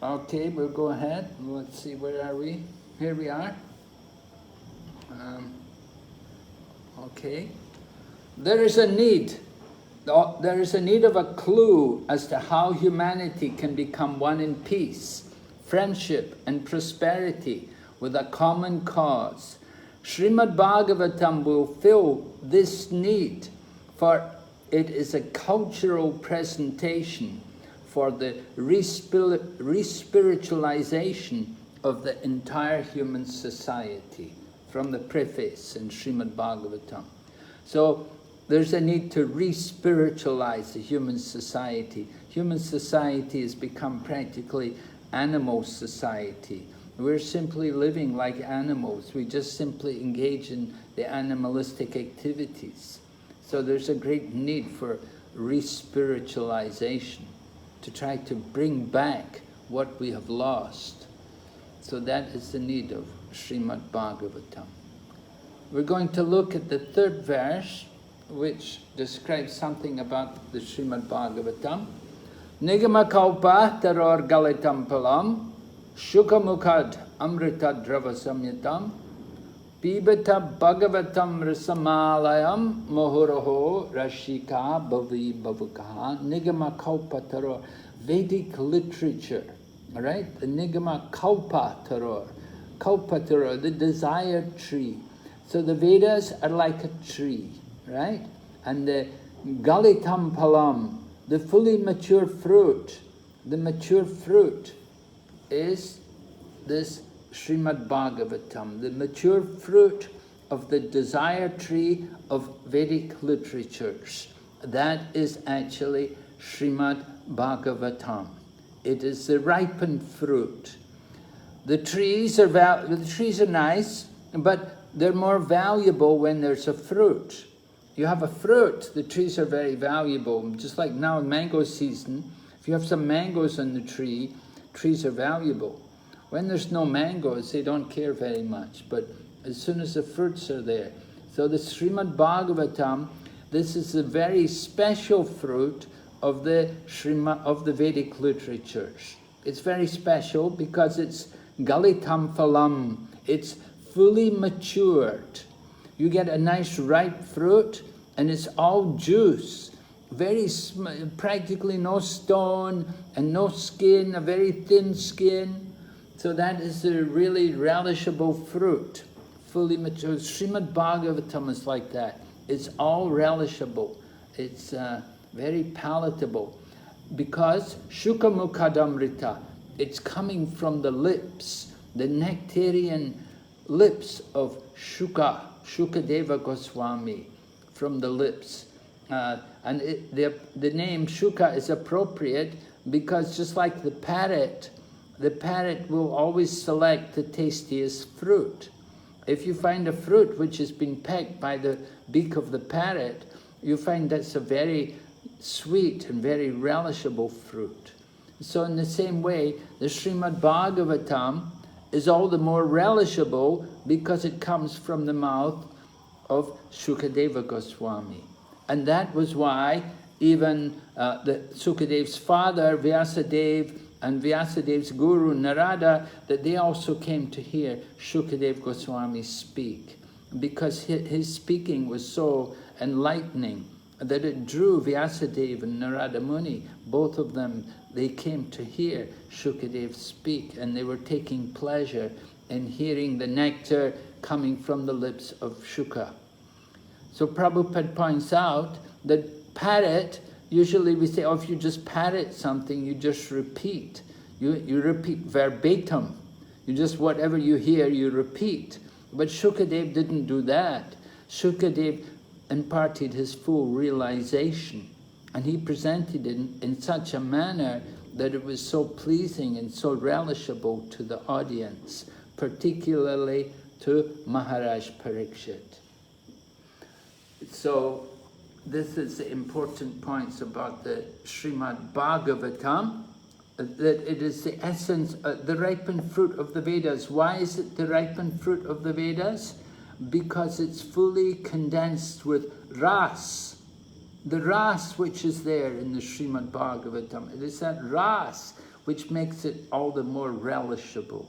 Okay, we'll go ahead. Let's see, where are we? Here we are. Okay? There is a need. There is a need of a clue as to how humanity can become one in peace, friendship and prosperity with a common cause. Srimad Bhagavatam will fill this need, for it is a cultural presentation for the re-spiritualization of the entire human society, from the preface in Srimad Bhagavatam. So there's a need to re-spiritualize the human society. Human society has become practically animal society. We're simply living like animals. We just simply engage in the animalistic activities. So there's a great need for re-spiritualization, to try to bring back what we have lost. So that is the need of Srimad Bhagavatam. We're going to look at the third verse, which describes something about the Srimad Bhagavatam. Nigama kalpa taror galitam palam, shukamukad amrita drava samyatam, pibata bhagavatam rasamalayam, mohoroho rashika bhavi bhavukaha. Nigama kalpa taror, Vedic literature, all right? The Nigama kalpa taror, the desired tree. So the Vedas are like a tree, right? And the galitam palam, the fully mature fruit, the mature fruit is this Srimad Bhagavatam, the mature fruit of the desired tree of Vedic literatures. That is actually Srimad Bhagavatam. It is the ripened fruit. The trees are nice, but they're more valuable when there's a fruit. You have a fruit, the trees are very valuable. Just like now in mango season, if you have some mangoes on the tree, trees are valuable. When there's no mangoes, they don't care very much. But as soon as the fruits are there. So the Srimad Bhagavatam, this is a very special fruit of the Vedic literatures. It's very special because it's galitam phalam. It's fully matured. You get a nice ripe fruit and it's all juice. Practically no stone and no skin, a very thin skin. So that is a really relishable fruit. Fully mature. Srimad Bhagavatam is like that. It's all relishable. It's very palatable. Because Shukamukadamrita, it's coming from the lips, the nectarian lips of Shukadeva Goswami, from the lips. And the name Shuka is appropriate because just like the parrot will always select the tastiest fruit. If you find a fruit which has been pecked by the beak of the parrot, you find that's a very sweet and very relishable fruit. So in the same way, the Srimad Bhagavatam is all the more relishable because it comes from the mouth of Shukadeva Goswami. And that was why even Sukadev's father, Vyasadeva, and Vyasadev's guru, Narada, that they also came to hear Shukadeva Goswami speak, because his speaking was so enlightening that it drew Vyasadeva and Narada Muni. Both of them, they came to hear Shukadeva speak, and they were taking pleasure in hearing the nectar coming from the lips of Shuka. So Prabhupada points out that parrot, usually we say, oh, if you just parrot something, you just repeat. You repeat verbatim. You just, whatever you hear, you repeat. But Shukadeva didn't do that. Shukadeva imparted his full realization. And he presented it in such a manner that it was so pleasing and so relishable to the audience, particularly to Maharaj Parikshit. So this is the important points about the Srimad Bhagavatam, that it is the essence, the ripened fruit of the Vedas. Why is it the ripened fruit of the Vedas? Because it's fully condensed with ras. The ras which is there in the Srimad Bhagavatam. It is that ras which makes it all the more relishable.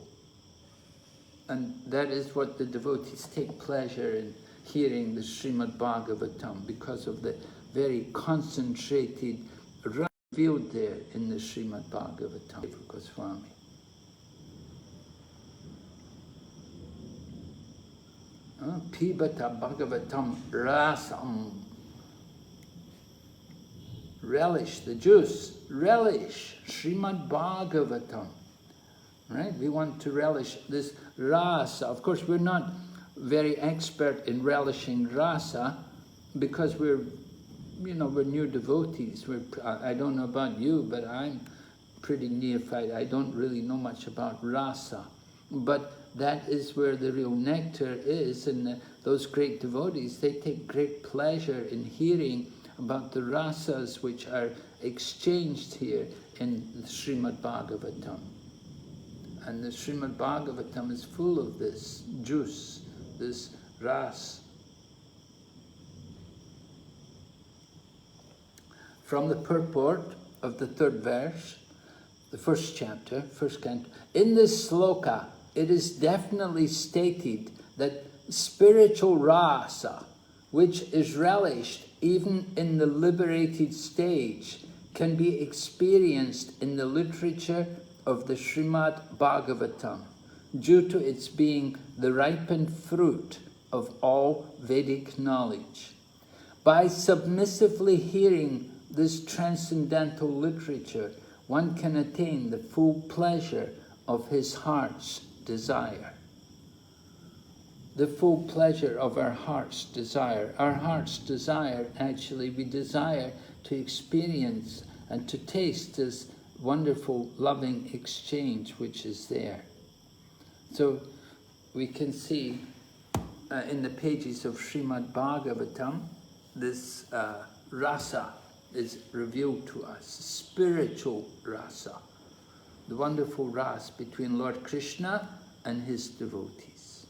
And that is what the devotees take pleasure in hearing the Srimad Bhagavatam because of the very concentrated revealed there in the Srimad Bhagavatam for Goswami. Pibata Bhagavatam rasam. Relish the juice, relish Srimad Bhagavatam. Right? We want to relish this rasa. Of course, we're not very expert in relishing rasa because we're new devotees. I don't know about you, but I'm pretty neophyte. I don't really know much about rasa. But that is where the real nectar is, and those great devotees, they take great pleasure in hearing about the rasas which are exchanged here in the Srimad Bhagavatam. And the Srimad Bhagavatam is full of this juice, this ras. From the purport of the third verse, the first chapter, first canto, in this sloka, it is definitely stated that spiritual rasa, which is relished even in the liberated stage, can be experienced in the literature of the Srimad Bhagavatam, due to its being the ripened fruit of all Vedic knowledge. By submissively hearing this transcendental literature, one can attain the full pleasure of his heart's desire. The full pleasure of our heart's desire. Our heart's desire, actually, we desire to experience and to taste this wonderful, loving exchange which is there. So we can see in the pages of Srimad Bhagavatam, this rasa is revealed to us, spiritual rasa, the wonderful ras between Lord Krishna and his devotees.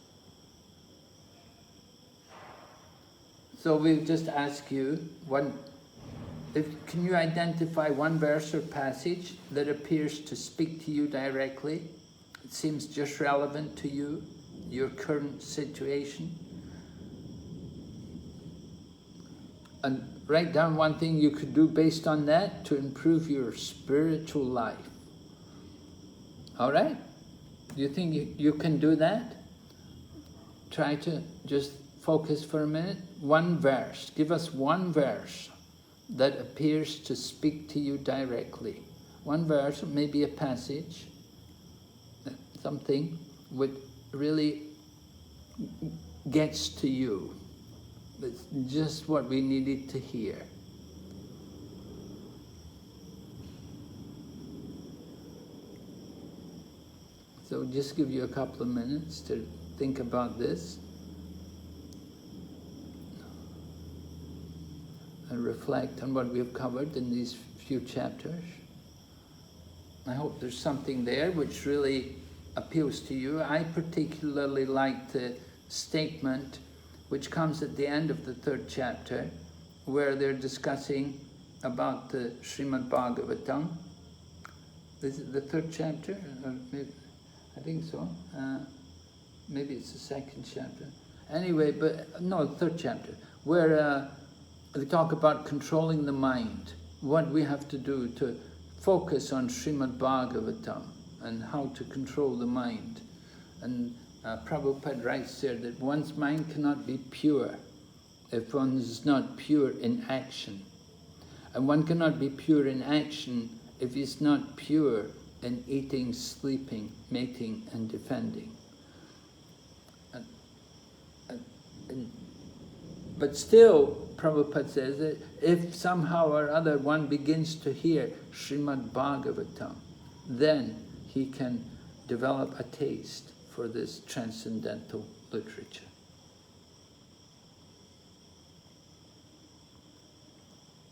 So we'll just ask you, can you identify one verse or passage that appears to speak to you directly? It seems just relevant to you, your current situation. And write down one thing you could do based on that to improve your spiritual life. All right? Do you think you can do that? Try to just focus for a minute. One verse. Give us one verse that appears to speak to you directly. One verse, maybe a passage, something which really gets to you. It's just what we needed to hear. So just give you a couple of minutes to think about this and reflect on what we have covered in these few chapters. I hope there's something there which really appeals to you. I particularly like the statement which comes at the end of the third chapter, where they're discussing about the Srimad Bhagavatam. Is it the third chapter? Or maybe, I think so. Maybe it's the second chapter. Anyway, but no, the third chapter, where they talk about controlling the mind, what we have to do to focus on Srimad Bhagavatam and how to control the mind. And Prabhupada writes there that one's mind cannot be pure if one is not pure in action. And one cannot be pure in action if he's not pure in eating, sleeping, mating, and defending. But still, Prabhupada says that if somehow or other one begins to hear Srimad Bhagavatam, then he can develop a taste for this transcendental literature.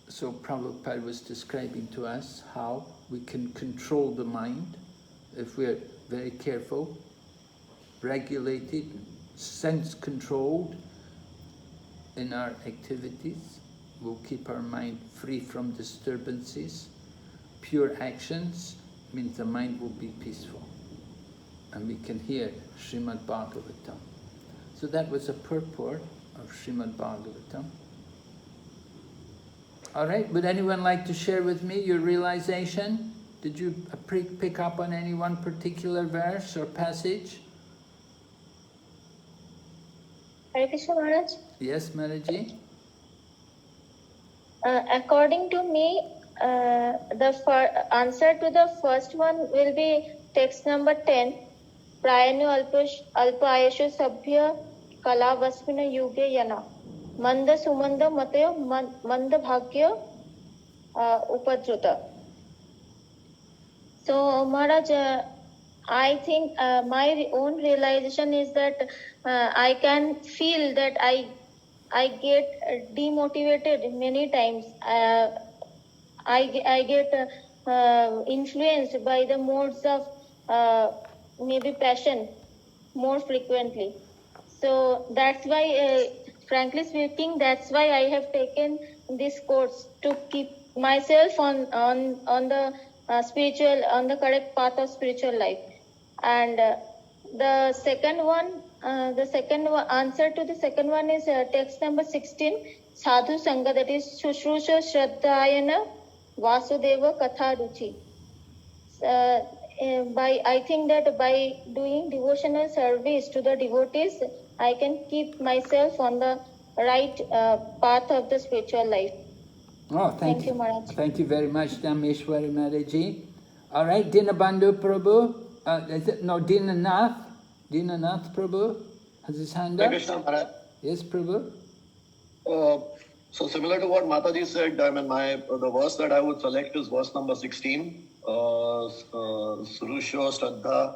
So Prabhupada was describing to us how we can control the mind if we're very careful, regulated, sense-controlled in our activities. We'll keep our mind free from disturbances. Pure actions means the mind will be peaceful. And we can hear Srimad Bhagavatam. So that was a purport of Srimad Bhagavatam. All right, would anyone like to share with me your realization? Did you pick up on any one particular verse or passage? Hare Krishna Maharaj. Yes, Maraji? According to me, the answer to the first one will be text number 10. Prayanu alpayashu sabhya kala vasmina yuge yana. Manda sumanda matayo manda bhagya upadruta. So, Maharaj, I think my own realization is that I can feel that I get demotivated many times. I get influenced by the modes of maybe passion more frequently. So that's why, frankly speaking, that's why I have taken this course to keep myself on the spiritual, on the correct path of spiritual life. And the second one, answer to the second one is text number 16, Sadhu Sangha, that is Shushrusha Shraddhayana Vasudeva Katha Ruchi. I think that by doing devotional service to the devotees, I can keep myself on the right path of the spiritual life. Oh, thank you, Maharaj. Thank you very much, Dhameshwari Maraji. All right, Dinabandhu Prabhu. Dinanath. Dinanath Prabhu has his hand up. Krishna Maharaj. Yes, Prabhu. So similar to what Mataji said, I mean, the verse that I would select is verse number 16. Surusho Shraddha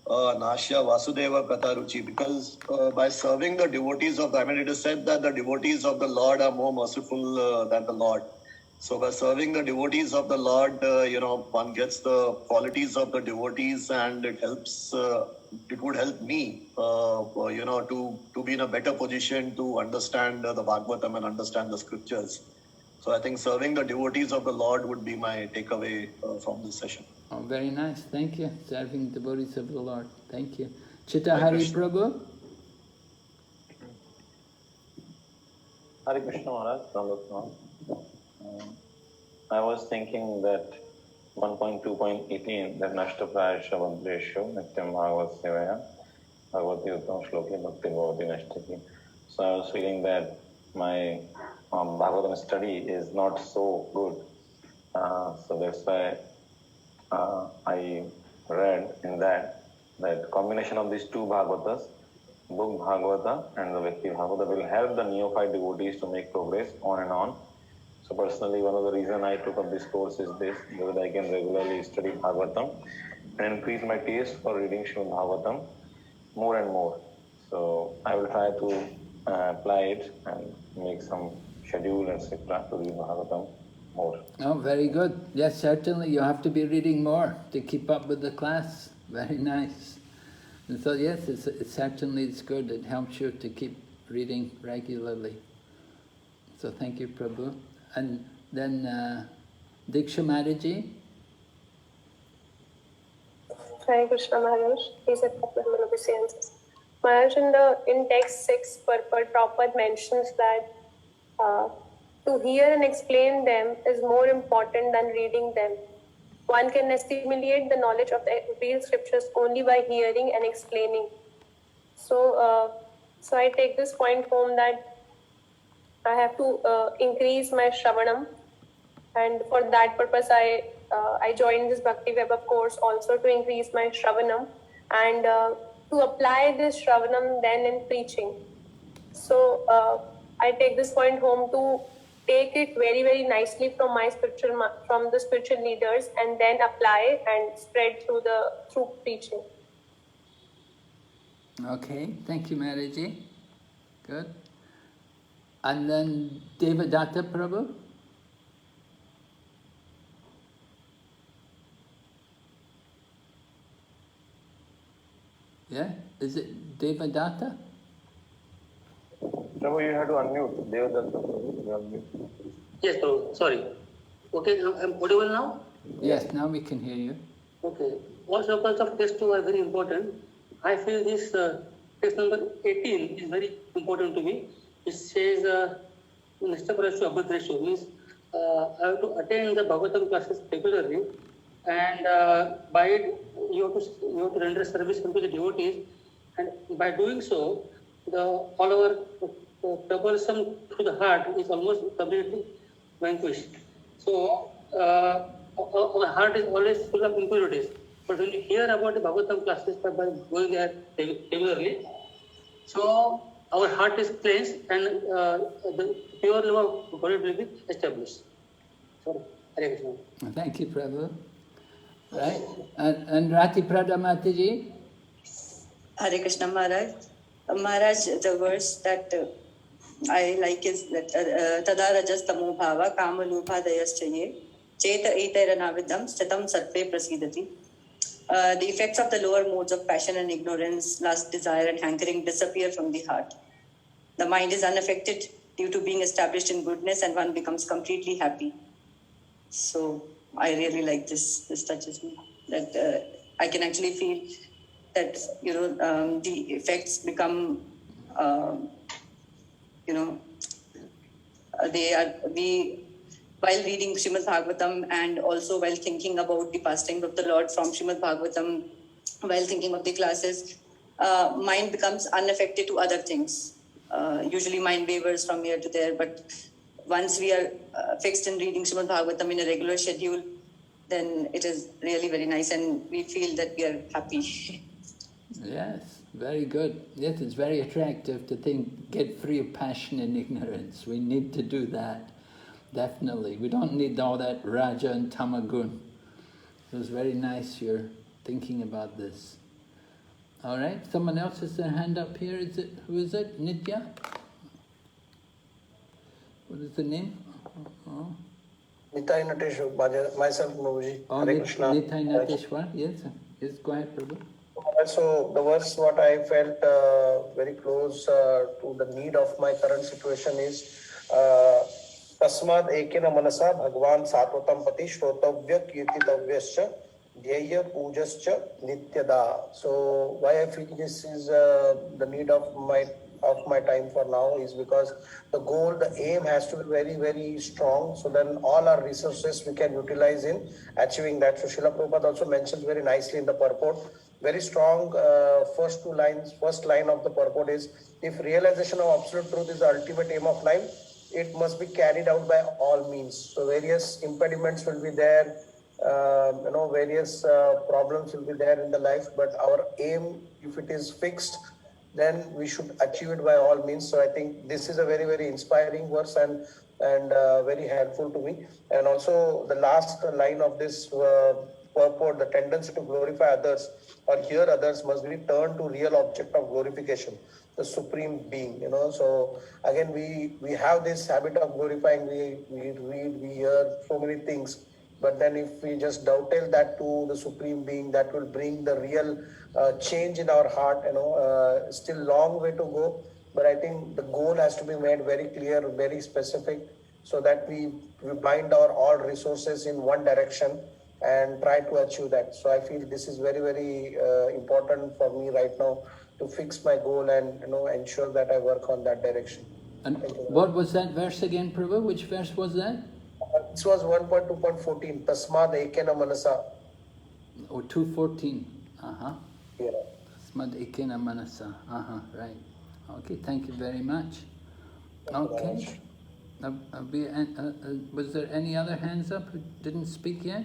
Nashya Vasudeva Kataruchi, because by serving the devotees of the, I mean, it is said that the devotees of the Lord are more merciful than the Lord. So by serving the devotees of the Lord, one gets the qualities of the devotees, and it helps. It would help me, to be in a better position to understand the Bhagavatam and understand the scriptures. So I think serving the devotees of the Lord would be my takeaway from this session. Oh, very nice. Thank you. Serving devotees of the Lord. Thank you. Chitta Hari Prabhu. Hare Krishna Maharaj, I was thinking that 1.2.18, that Nashta Prayasha Vandreshu Nityam Bhagavat Sevaya Bhagavati Uttam Shloki Bhakti Bhavati Nashtaki. So I was feeling that my Bhagavatam study is not so good. So that's why I read in that combination of these two Bhagavatas, Book Bhagavata and the Bhakti Bhagavata, will help the neophyte devotees to make progress on and on. So personally, one of the reasons I took up this course is this, so that I can regularly study Bhagavatam and increase my taste for reading Srimad Bhagavatam more and more. So I will try to apply it and make some schedule, etc. to read Bhagavatam more. Oh, very good. Yes, certainly you have to be reading more to keep up with the class. Very nice. And so yes, it's good. It helps you to keep reading regularly. So thank you, Prabhu. And then Diksha Mataji. Hare Krishna Maharaj. Please accept my obeisances. Maharaj, in text 6, Purport Prabhupada mentions that to hear and explain them is more important than reading them. One can assimilate the knowledge of the real scriptures only by hearing and explaining. So I take this point home that I have to increase my Shravanam, and for that purpose I joined this Bhakti Vaibhava course also to increase my Shravanam and to apply this Shravanam then in preaching. So I take this point home to take it very, very nicely from the spiritual leaders and then apply and spread through preaching. Okay, thank you, Mataji. Good. And then Devadatta Prabhu. Yeah, is it Devadatta? Prabhu, you have to unmute. Devadatta Prabhu, you unmute. Yes, Prabhu. Sorry. Okay, I'm audible now? Yes, now we can hear you. Okay. What circles of text 2 are very important. I feel this text number 18 is very important to me. it says, Nishtaparashu Abhadreshu means I have to attend the Bhagavatam classes regularly, and by it you have to render service to the devotees, and by doing so, all our troublesome to the heart is almost completely vanquished. So our heart is always full of impurities. But when you hear about the Bhagavatam classes by going there regularly, so our heart is cleansed and the pure love of God will be established. So, Hare Krishna. Thank you, Prabhu. Right? And Rati Prada Mataji? Hare Krishna Maharaj. Maharaj, the verse that I like is that Tada Rajas Tamo Bhava Kama Lupha Dayaschaye Cheta Etairanavridam Statam Sarpe Prasidati. The effects of the lower modes of passion and ignorance, lust, desire, and hankering disappear from the heart. The mind is unaffected due to being established in goodness, and one becomes completely happy. So I really like this. This touches me. That I can actually feel that the effects become while reading Srimad Bhagavatam and also while thinking about the pastimes of the Lord from Srimad Bhagavatam, while thinking of the classes, mind becomes unaffected to other things. Usually mind wavers from here to there, but once we are fixed in reading Srimad Bhagavatam in a regular schedule, then it is really very nice and we feel that we are happy. Yes, very good. Yes, it's very attractive to get free of passion and ignorance. We need to do that, definitely. We don't need all that Raja and Tamagun. It was very nice you're thinking about this. All right, someone else has their hand up here. Who is it? Nitya? What is the name? Oh. Nitai Nateshwar, myself, Prabhuji. Oh, Hare Krishna. Nitai Nateshwar, yes. Yes, go ahead, Prabhu. So the verse what I felt very close to the need of my current situation is Tasmad ekena manasa bhagwan satvatam pati shrotavya kirtitavyascha dhyaya pujascha nityada. So why I feel this is the need of my time for now is because the goal, the aim has to be very, very strong. So then all our resources we can utilize in achieving that. So Srila Prabhupada also mentions very nicely in the purport, very strong first line of the purport is, if realization of absolute truth is the ultimate aim of life, it must be carried out by all means. So various impediments will be there, various problems will be there in the life, but our aim, if it is fixed, then we should achieve it by all means. So I think this is a very, very inspiring verse and very helpful to me. And also the last line of this purport, the tendency to glorify others or hear others must be turned to real object of glorification, the supreme being. So again, we have this habit of glorifying. We read, we hear so many things. But then if we just dovetail that to the Supreme Being, that will bring the real change in our heart, still long way to go. But I think the goal has to be made very clear, very specific, so that we bind our all resources in one direction and try to achieve that. So I feel this is very, very important for me right now to fix my goal and ensure that I work on that direction. And what was that verse again, Prabhu? Which verse was that? This was 1.2.14. Tasmad ekena manasa. Oh, 2.14. Yeah. Tasmad ekena manasa. Right. Okay, thank you very much. Okay. Was there any other hands up who didn't speak yet?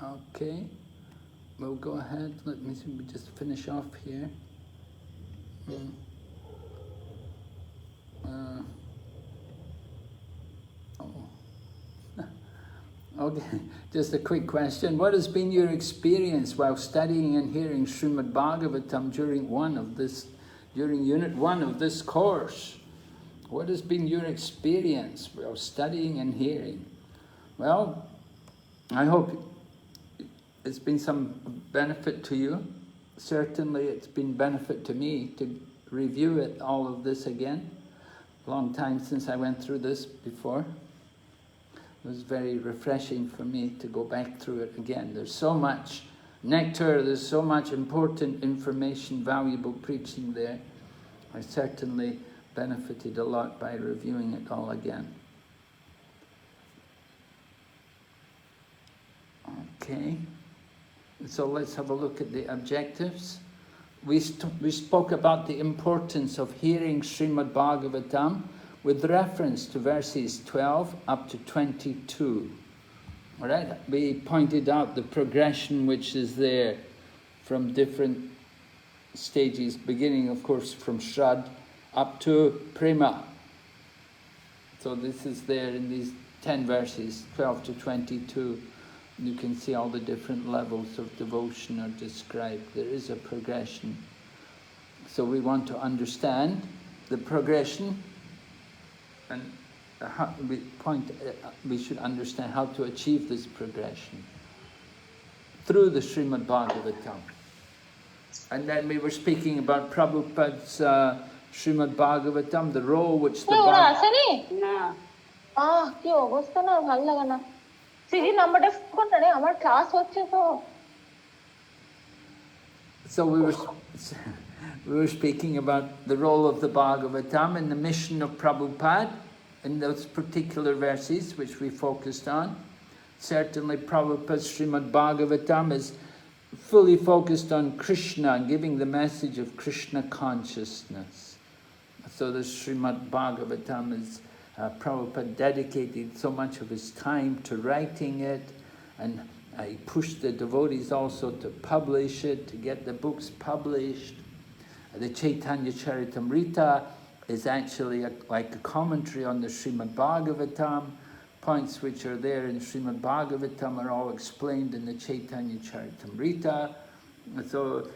Okay. We'll go ahead. Let me see. We just finish off here. Okay, just a quick question. What has been your experience while studying and hearing Srimad Bhagavatam during unit 1 of this course? What has been your experience while studying and hearing? Well, I hope it's been some benefit to you. Certainly it's been benefit to me to review all of this again. Long time since I went through this before. It was very refreshing for me to go back through it again. There's so much nectar, there's so much important information, valuable preaching there. I certainly benefited a lot by reviewing it all again. Okay, so let's have a look at the objectives. We spoke about the importance of hearing Srimad Bhagavatam with reference to verses 12 up to 22. All right, we pointed out the progression which is there from different stages, beginning of course from Shrad up to Prema. So this is there in these 10 verses, 12 to 22. You can see all the different levels of devotion are described. There is a progression. So we want to understand the progression, and we should understand how to achieve this progression through the Srimad Bhagavatam. And then we were speaking about Prabhupada's Srimad Bhagavatam, the role which the So we were speaking about the role of the Bhagavatam and the mission of Prabhupada in those particular verses which we focused on. Certainly Prabhupada's Srimad Bhagavatam is fully focused on Krishna, giving the message of Krishna consciousness. So the Srimad Bhagavatam is Prabhupada dedicated so much of his time to writing it, and he pushed the devotees also to publish it, to get the books published. The Chaitanya Charitamrita is actually like a commentary on the Srimad Bhagavatam. Points which are there in Srimad Bhagavatam are all explained in the Chaitanya Charitamrita. So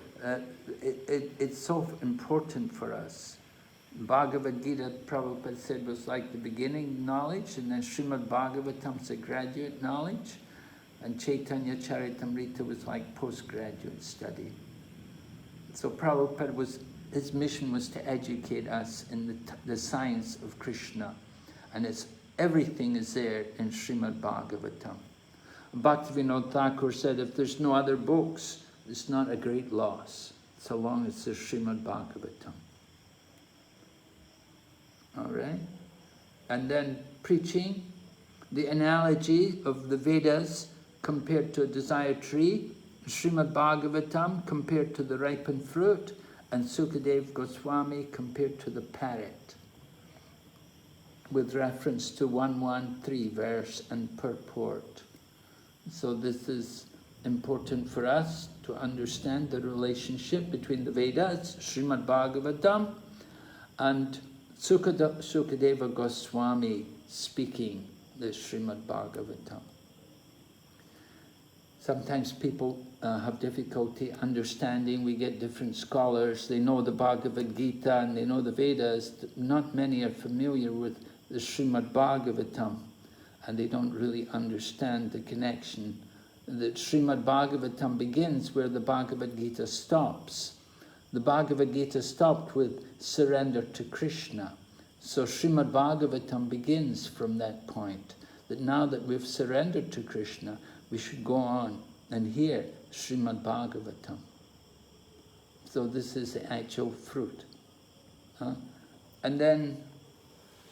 it's so important for us. Bhagavad Gita, Prabhupada said, was like the beginning knowledge, and then Srimad Bhagavatam's a graduate knowledge, and Chaitanya Charitamrita was like postgraduate study. So Prabhupada his mission was to educate us in the science of Krishna, and everything is there in Srimad Bhagavatam. Bhaktivinoda Thakur said, if there's no other books, it's not a great loss, so long as there's Srimad Bhagavatam. All right? And then preaching, the analogy of the Vedas compared to a desire tree, Srimad Bhagavatam compared to the ripened fruit, and Sukadeva Goswami compared to the parrot, with reference to 113 verse and purport. So this is important for us to understand the relationship between the Vedas, Srimad Bhagavatam, and Sukadeva Goswami speaking the Srimad Bhagavatam. Sometimes people have difficulty understanding. We get different scholars, they know the Bhagavad Gita and they know the Vedas. Not many are familiar with the Srimad Bhagavatam, and they don't really understand the connection. The Srimad Bhagavatam begins where the Bhagavad Gita stops. The Bhagavad Gita stopped with surrender to Krishna. So Srimad Bhagavatam begins from that point, that now that we've surrendered to Krishna, we should go on and hear Srimad Bhagavatam. So this is the actual fruit. And then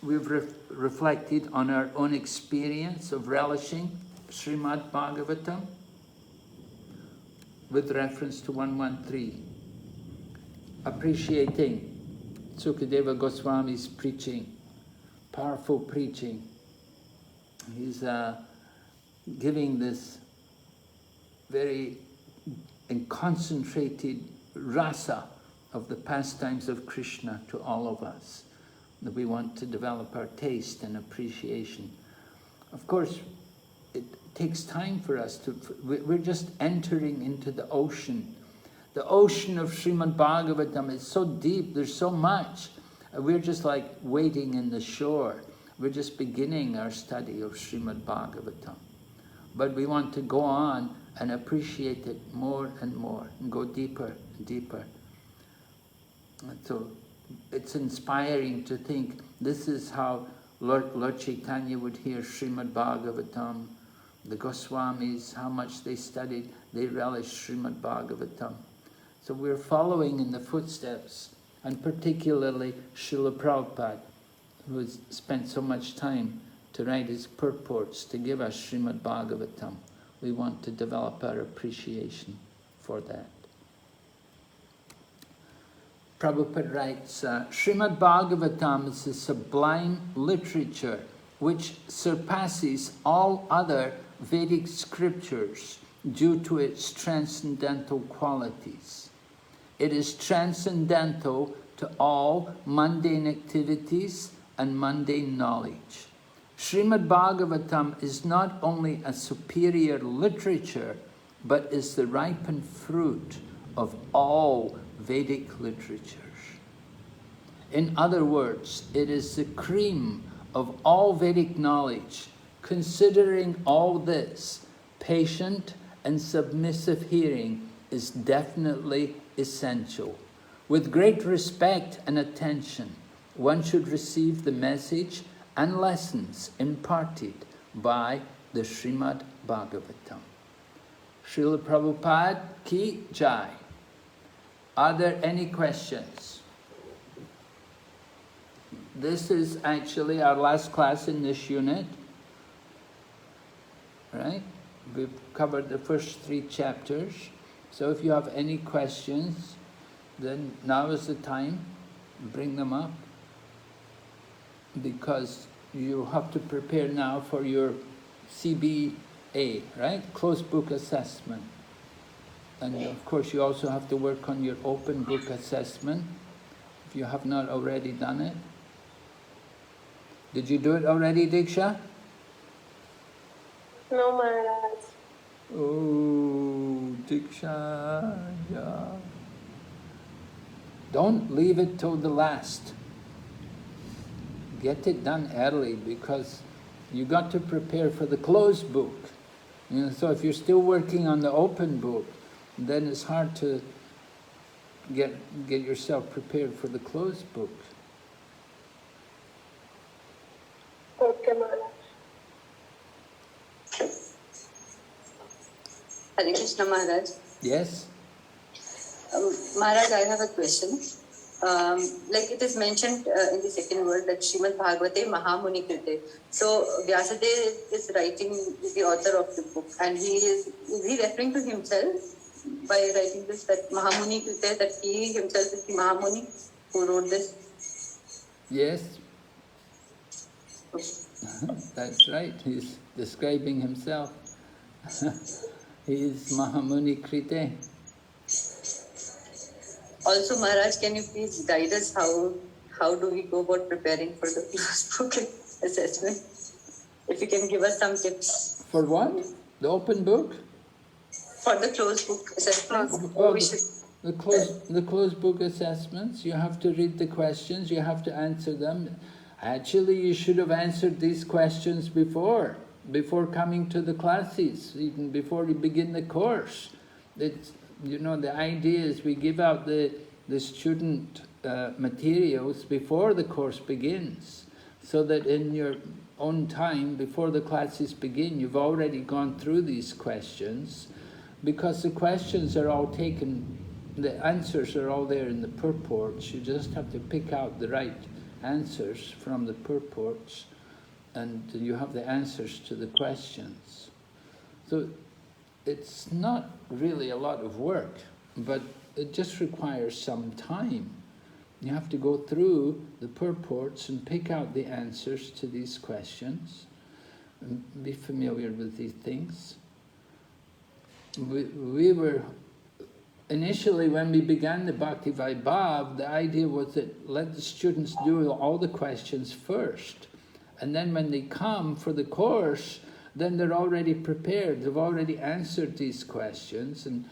we've reflected on our own experience of relishing Srimad Bhagavatam with reference to 113. Appreciating Sukadeva Goswami's preaching, powerful preaching. He's giving this very concentrated rasa of the pastimes of Krishna to all of us, that we want to develop our taste and appreciation. Of course, it takes time for us we're just entering into the ocean. The ocean of Srimad Bhagavatam is so deep, there's so much. We're just like wading in the shore. We're just beginning our study of Srimad Bhagavatam. But we want to go on and appreciate it more and more, and go deeper and deeper. So it's inspiring to think this is how Lord Chaitanya would hear Srimad Bhagavatam. The Goswamis, how much they studied, they relished Srimad Bhagavatam. So we're following in the footsteps. and particularly Srila Prabhupada, who has spent so much time to write his purports to give us Srimad Bhagavatam. We want to develop our appreciation for that. Prabhupada writes, Srimad Bhagavatam is a sublime literature which surpasses all other Vedic scriptures due to its transcendental qualities. It is transcendental to all mundane activities and mundane knowledge. Srimad Bhagavatam is not only a superior literature, but is the ripened fruit of all Vedic literatures. In other words, it is the cream of all Vedic knowledge. Considering all this, patient and submissive hearing is definitely essential. With great respect and attention, one should receive the message and lessons imparted by the Srimad Bhagavatam. Srila Prabhupada ki jai. Are there any questions? This is actually our last class in this unit. Right? We've covered the first 3 chapters. So if you have any questions, then now is the time. Bring them up. Because you have to prepare now for your CBA, right? Closed book assessment. And of course you also have to work on your open book assessment, if you have not already done it. Did you do it already, Diksha? No, Maharaj. Oh, Diksha, yeah. Don't leave it till the last. Get it done early, because you got to prepare for the closed book. You know, so if you're still working on the open book, then it's hard to get yourself prepared for the closed book. Okay, Maharaj. Hare Krishna, Maharaj. Yes? Maharaj, I have a question. Like it is mentioned in the second word that Srimad Bhagavate Mahamuni Krite. So Vyasadeva is writing, the author of the book, and is he referring to himself by writing this, that Mahamuni Krite, that he himself is the Mahamuni who wrote this? Yes. That's right, he's describing himself. He is Mahamuni Krite. Also, Maharaj, can you please guide us how do we go about preparing for the closed book assessment? If you can give us some tips. For what? The open book? For the closed book assessment. Well, the closed book assessments, you have to read the questions, you have to answer them. Actually, you should have answered these questions before coming to the classes, even before you begin the course. It's, you know, the idea is we give out the student materials before the course begins, so that in your own time, before the classes begin, you've already gone through these questions, because the questions are all taken, the answers are all there in the purports. You just have to pick out the right answers from the purports, and you have the answers to the questions. So it's not really a lot of work, but it just requires some time. You have to go through the purports and pick out the answers to these questions, and be familiar with these things. We were, initially when we began the Bhakti Vaibhava, the idea was that let the students do all the questions first, and then when they come for the course, then they're already prepared, they've already answered these questions, and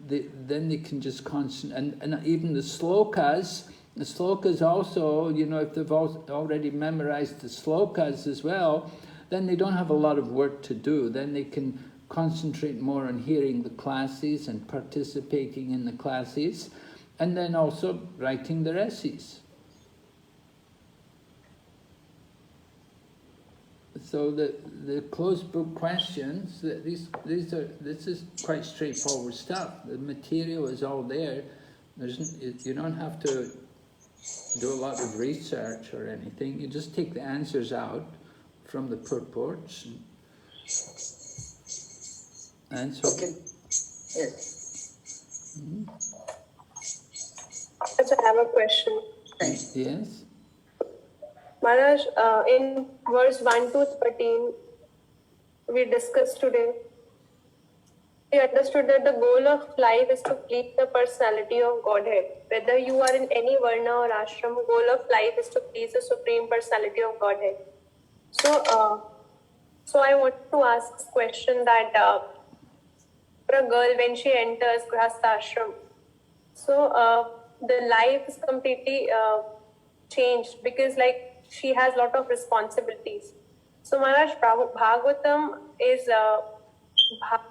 then they can just concentrate. And even the slokas also, you know, if they've already memorized the slokas as well, then they don't have a lot of work to do. Then they can concentrate more on hearing the classes and participating in the classes, and then also writing the essays. So the closed book questions, this is quite straightforward stuff. The material is all there. You don't have to do a lot of research or anything. You just take the answers out from the purports and so. Okay. Yes. I have a question. Yes. Maharaj, in verse 1 to 13, we discussed today, we understood that the goal of life is to please the personality of Godhead. Whether you are in any varna or ashram, goal of life is to please the supreme personality of Godhead. So I want to ask this question that for a girl when she enters Grihastha ashram, so the life is completely changed because like she has a lot of responsibilities. So Maharaj, Bhagavatam is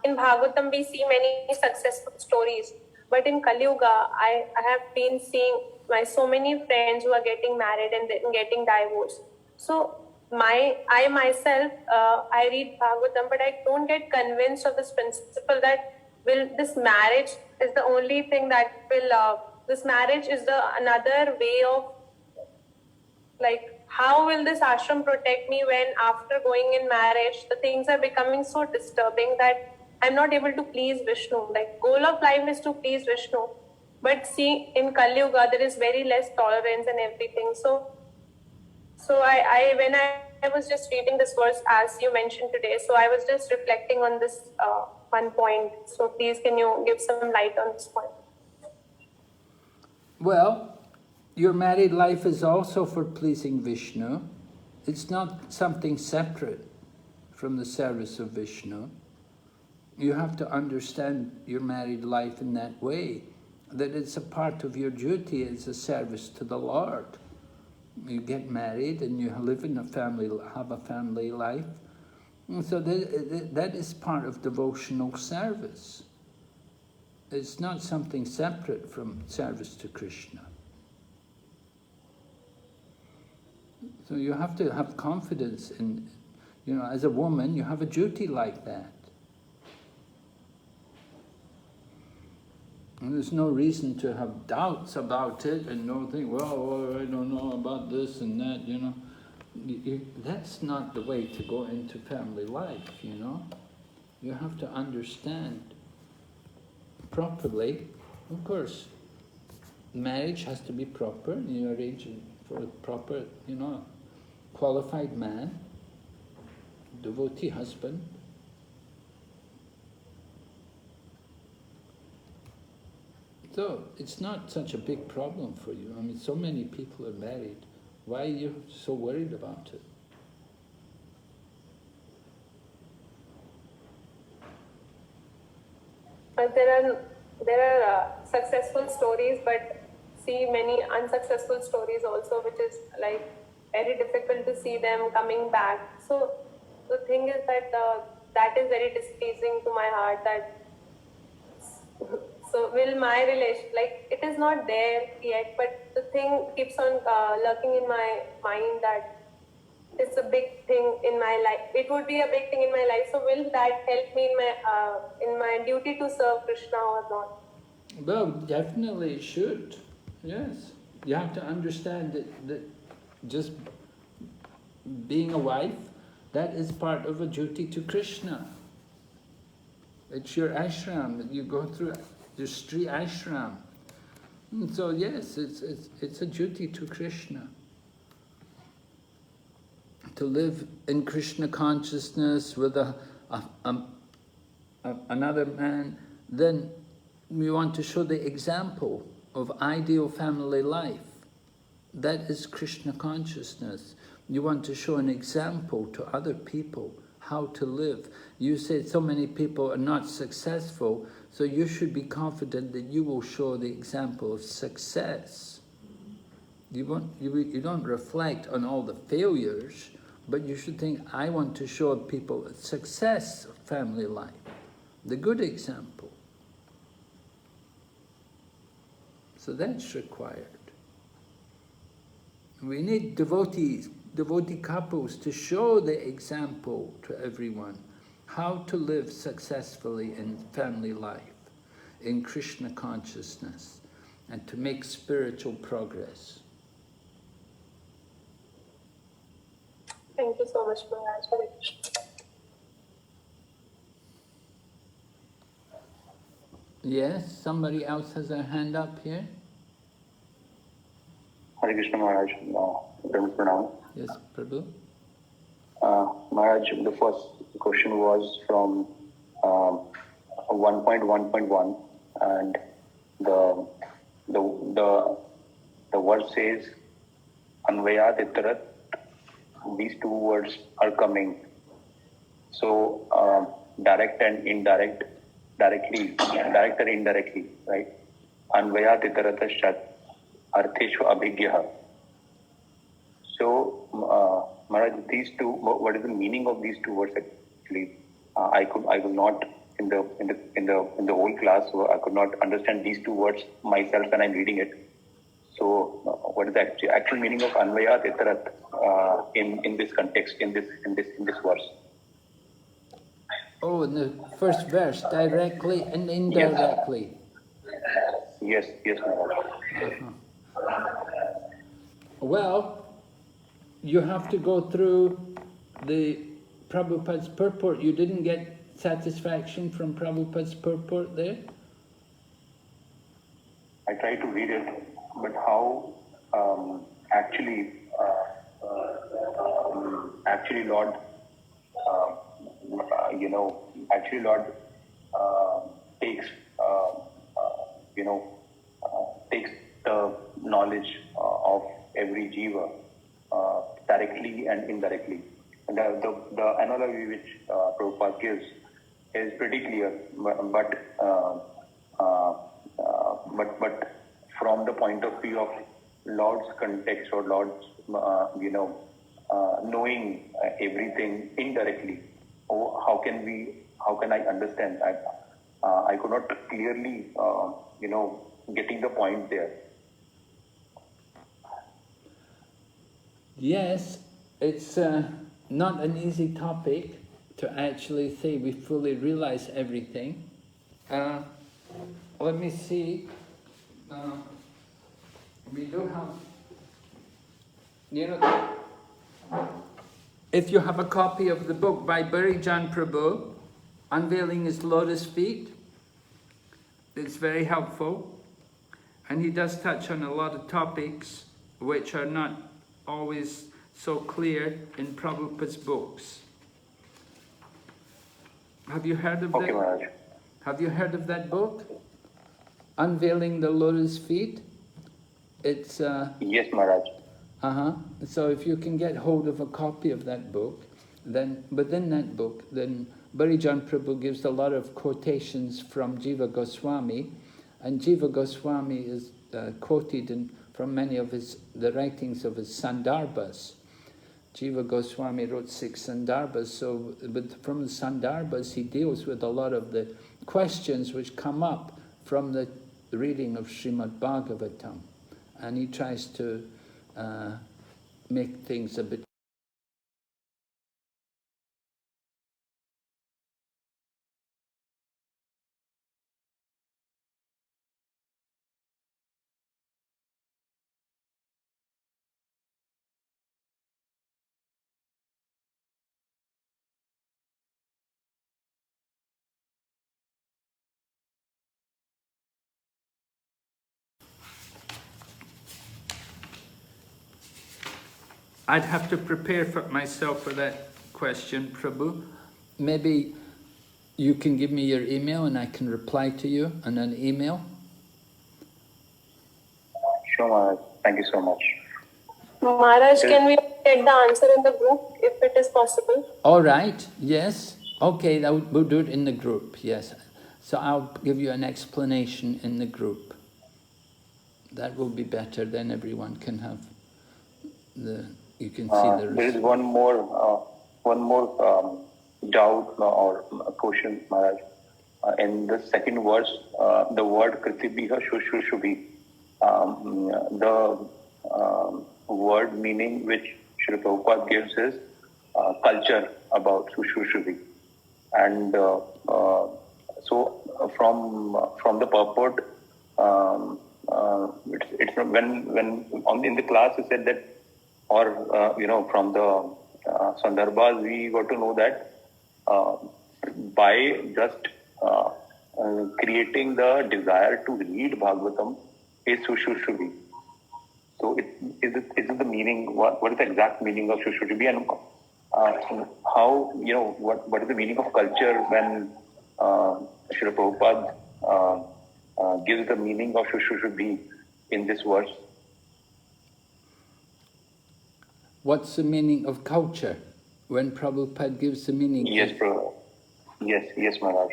in Bhagavatam we see many successful stories, but in Kali Yuga I have been seeing so many friends who are getting married and then getting divorced. So I myself I read Bhagavatam, but I don't get convinced of this principle that this marriage is the only thing that will this marriage is the another way of like how will this ashram protect me when after going in marriage the things are becoming so disturbing that I'm not able to please Vishnu. Like goal of life is to please Vishnu, but see in Kali Yuga there is very less tolerance and everything. So I when I was just reading this verse as you mentioned today, so I was just reflecting on this one point. So please can you give some light on this point? Well, your married life is also for pleasing Vishnu. It's not something separate from the service of Vishnu. You have to understand your married life in that way, that it's a part of your duty as a service to the Lord. You get married and you live in a family, have a family life. And so that is part of devotional service. It's not something separate from service to Krishna. So you have to have confidence in, as a woman, you have a duty like that. And there's no reason to have doubts about it and don't think, well, I don't know about this and that, That's not the way to go into family life, You have to understand properly. Of course, marriage has to be proper, and you arrange it for a proper, qualified man, devotee husband. So it's not such a big problem for you. I mean, so many people are married. Why are you so worried about it? But there are successful stories, but see many unsuccessful stories also, which is like very difficult to see them coming back. So the thing is that that is very displeasing to my heart. That so will my relation, like it is not there yet, but the thing keeps on lurking in my mind that it's a big thing in my life. It would be a big thing in my life. So will that help me in my duty to serve Krishna or not? Well, definitely it should. Yes. You have to understand that just being a wife, that is part of a duty to Krishna. It's your ashram. You go through the Sri ashram. And so yes, it's a duty to Krishna. To live in Krishna consciousness with another man, then we want to show the example of ideal family life. That is Krishna consciousness. You want to show an example to other people how to live. You say so many people are not successful, so you should be confident that you will show the example of success. You don't reflect on all the failures, but you should think, I want to show people a success of family life, the good example. So that's required. We need devotee couples to show the example to everyone, how to live successfully in family life, in Krishna consciousness, and to make spiritual progress. Thank you so much, Maharaj. Hare Krishna. Yes, somebody else has their hand up here. Hare Krishna Maharaj, Pranam. Yes, Prabhu. Maharaj, the first question was from 1.1.1, and the word says Anvayat Itarat. These two words are coming. So direct and indirect, direct and indirectly, right? Anvayat Itaratashat Artheshu Abhigyaha. So, Maharaj, these two, what is the meaning of these two words actually? I was not in the whole class, so I could not understand these two words myself when I'm reading it. So, what is the actual meaning of Anvayat Itarat in this context, in this verse? Oh, in the first verse, directly and indirectly. Yes, Maharaj. Well, you have to go through the Prabhupada's purport. You didn't get satisfaction from Prabhupada's purport there? I tried to read it, but how actually Lord, Lord takes takes the knowledge of every jiva directly and indirectly. And the analogy which Prabhupada gives is pretty clear, but from the point of view of Lord's context or Lord's knowing everything indirectly, how can I understand? I could not clearly getting the point there. Yes, it's not an easy topic to actually say we fully realize everything. Let me see. We do have, if you have a copy of the book by Bharijan Prabhu, Unveiling His Lotus Feet, it's very helpful. And he does touch on a lot of topics which are not always so clear in Prabhupada's books. Have you heard of that? Maharaj. Have you heard of that book? Unveiling the Lotus Feet? It's yes, Maharaj. So if you can get hold of a copy of that book, then within that book, then Bharijan Prabhu gives a lot of quotations from Jiva Goswami, and Jiva Goswami is quoted from many of the writings of his Sandarbhas. Jiva Goswami wrote 6 Sandarbhas, so from the Sandarbhas he deals with a lot of the questions which come up from the reading of Srimad Bhagavatam, and he tries to make things a bit I'd have to prepare myself for that question, Prabhu. Maybe you can give me your email and I can reply to you on an email. Sure, Maharaj. Thank you so much. Maharaj, can we get the answer in the group if it is possible? All right, yes. Okay, we'll do it in the group, yes. So I'll give you an explanation in the group. That will be better, then everyone can have you can see the result. There is one more doubt or question, Maharaj. In the second verse, the word Kritibhiha Shushrushubhi, the word meaning which Srila Prabhupada gives is culture about Shushrushubhi. And so from the purport, it's when in the class he said that, or from the sandarbhas, we got to know that by just creating the desire to read Bhagavatam is Sushushruvi. So is it the meaning, what is the exact meaning of Sushushruvi, and how, what is the meaning of culture when Srila Prabhupada gives the meaning of Sushushruvi in this verse? What's the meaning of culture when Prabhupada gives the meaning? Yes, Prabhupada. Yes, Maharaj.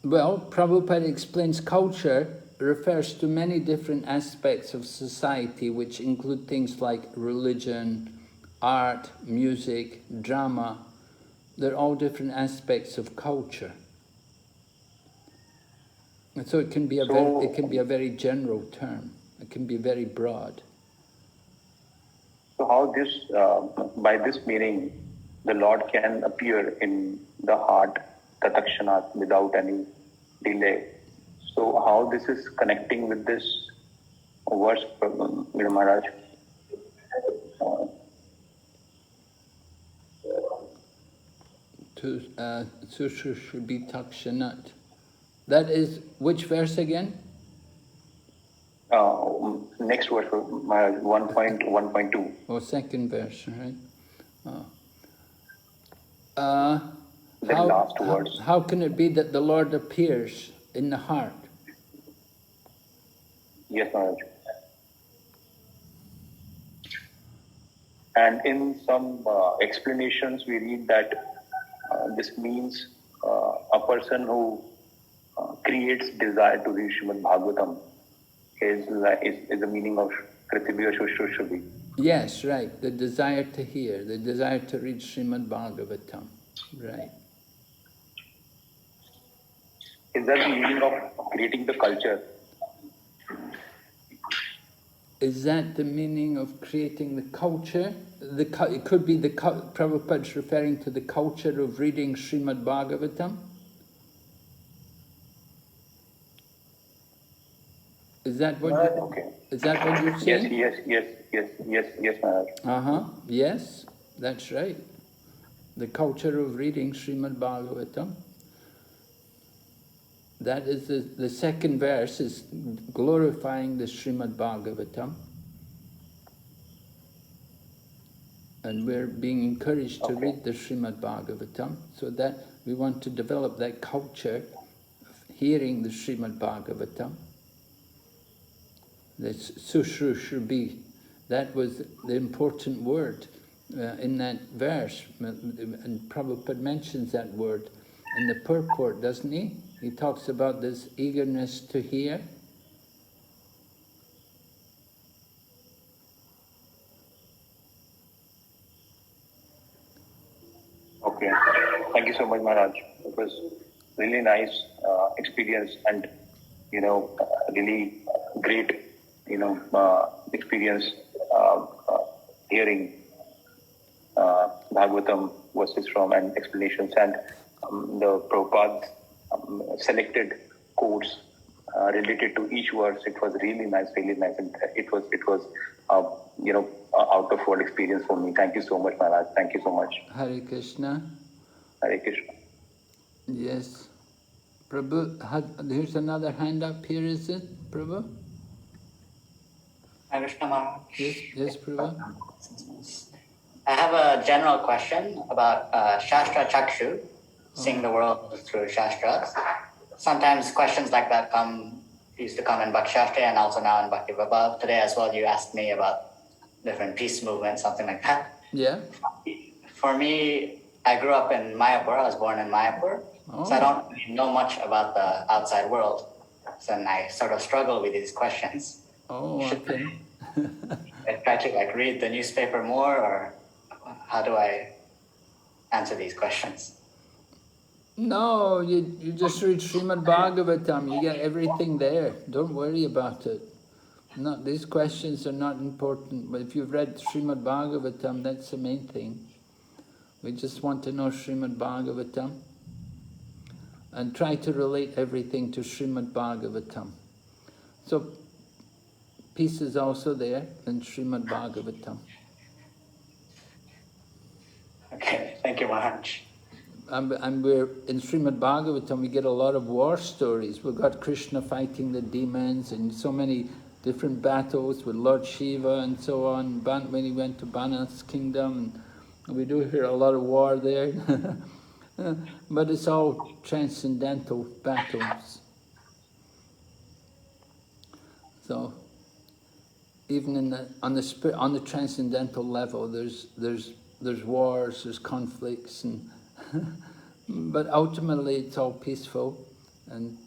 Well, Prabhupada explains culture refers to many different aspects of society, which include things like religion, art, music, drama. They're all different aspects of culture. And so it can be a very general term. It can be very broad. So how this, by this meaning, the Lord can appear in the heart, tatakshanat, without any delay. So how this is connecting with this verse, Maharaj? Sushushrubi takshanat. That is which verse again? Next verse, Maharaj, 1.1.2. Or second verse, right? The last words. How can it be that the Lord appears in the heart? Yes, Maharaj. And in some explanations, we read that this means a person who creates desire to read Srimad Bhagavatam is the meaning of Kritibhya Shushrushruvi. Yes, right. The desire to hear, the desire to read Srimad Bhagavatam. Right. Is that the meaning of creating the culture? Is that the meaning of creating the culture? It could be Prabhupada's referring to the culture of reading Srimad Bhagavatam. Is that what you're saying? Yes, Maharaj. Yes, that's right. The culture of reading Srimad Bhagavatam. That is the second verse is glorifying the Srimad Bhagavatam. And we're being encouraged to read the Srimad Bhagavatam, so that we want to develop that culture of hearing the Srimad Bhagavatam. This Sushushrubi, that was the important word in that verse, and Prabhupada mentions that word in the purport, doesn't he? He talks about this eagerness to hear. Okay, thank you so much, Maharaj. It was really nice experience, and really great experience hearing Bhagavatam verses from and explanations, and the Prabhupada selected quotes related to each verse. It was really nice, and it was out of world experience for me. Thank you so much, Maharaj. Thank you so much. Hare Krishna. Hare Krishna. Yes. Prabhu, here's another hand up here, is it, Prabhu? Hare Krishna Maharaj. Yes, Prabhu. I have a general question about Shastra Chakshu, seeing the world through Shastras. Sometimes questions like that used to come in Bhakti Shastra and also now in Bhakti Vaibhava. Today as well, you asked me about different peace movements, something like that. Yeah. For me, I grew up in Mayapur. I was born in Mayapur. So I don't really know much about the outside world. So then I sort of struggle with these questions. Oh, okay. I try to read the newspaper more, or how do I answer these questions? No, you just read Srimad Bhagavatam. You get everything there. Don't worry about it. These questions are not important. But if you've read Srimad Bhagavatam, that's the main thing. We just want to know Srimad Bhagavatam and try to relate everything to Srimad Bhagavatam. So peace is also there in Srimad Bhagavatam. Thank you, Maharaj. And we're in Srimad Bhagavatam, we get a lot of war stories. We've got Krishna fighting the demons and so many different battles with Lord Shiva and so on. When he went to Bana's kingdom, we do hear a lot of war there. But it's all transcendental battles. So even on the transcendental level, there's wars, there's conflicts, and but ultimately it's all peaceful, and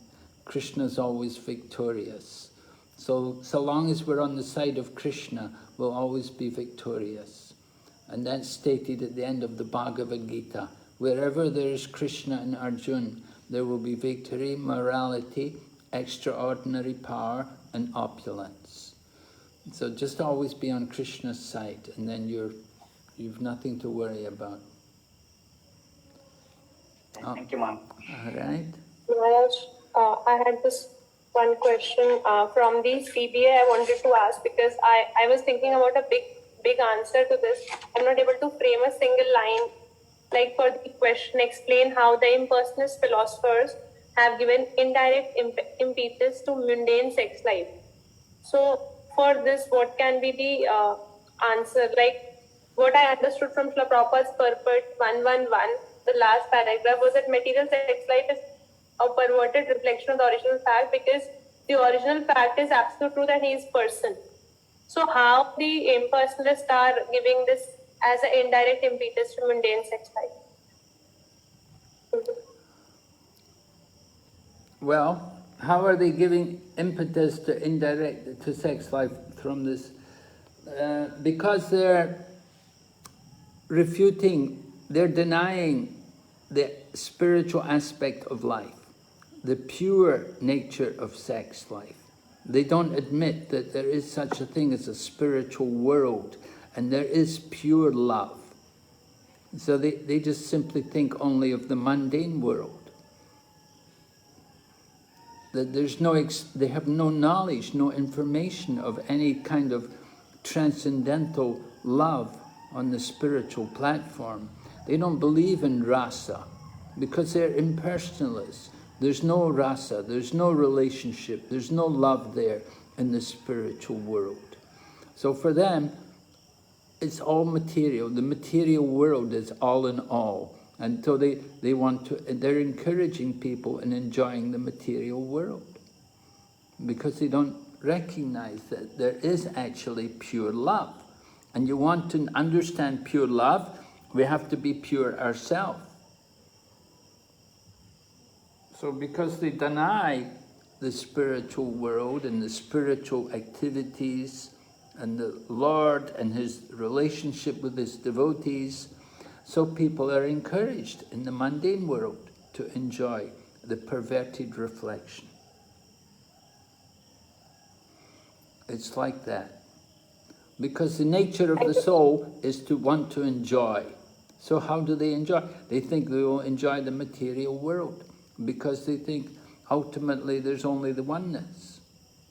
Krishna's always victorious. So long as we're on the side of Krishna, we'll always be victorious. And that's stated at the end of the Bhagavad Gita. Wherever there is Krishna and Arjuna, there will be victory, morality, extraordinary power, and opulence. So just always be on Krishna's side, and then you've nothing to worry about. Thank you, Mom. All right. Maharaj, I had this one question from the CBA I wanted to ask, because I was thinking about a big answer to this. I'm not able to frame a single line. Like for the question, explain how the impersonalist philosophers have given indirect impetus to mundane sex life. So for this, what can be the answer? Like what I understood from Srila Prabhupada's purport 111, the last paragraph, was that material sex life is a perverted reflection of the original fact, because the original fact is absolute truth and he is person. So how the impersonalists are giving this as an indirect impetus to mundane sex life? Well, how are they giving impetus to sex life from this? Because they're they're denying the spiritual aspect of life, the pure nature of sex life. They don't admit that there is such a thing as a spiritual world, and there is pure love. So they just simply think only of the mundane world. That they have no knowledge, no information of any kind of transcendental love on the spiritual platform. They don't believe in rasa because they're impersonalists. There's no rasa, there's no relationship, there's no love there in the spiritual world. So for them, it's all material. The material world is all in all. And so they're encouraging people in enjoying the material world because they don't recognize that there is actually pure love. And you want to understand pure love, we have to be pure ourselves. So because they deny the spiritual world and the spiritual activities and the Lord and his relationship with his devotees, so people are encouraged in the mundane world to enjoy the perverted reflection. It's like that. Because the nature of the soul is to want to enjoy. So how do they enjoy? They think they will enjoy the material world because they think ultimately there's only the oneness.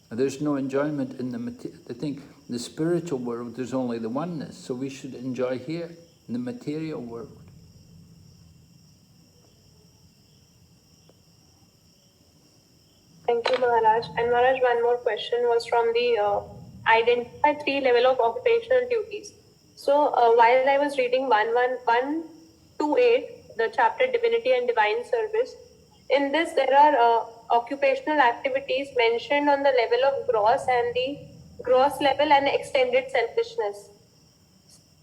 There's no enjoyment in the material. They think the spiritual world there's only the oneness, so we should enjoy here in the material world. Thank you, Maharaj. And Maharaj, one more question was from the identify 3 level of occupational duties. So while I was reading 11128, the chapter Divinity and Divine Service, in this there are occupational activities mentioned on the level of gross and the gross level and extended selfishness.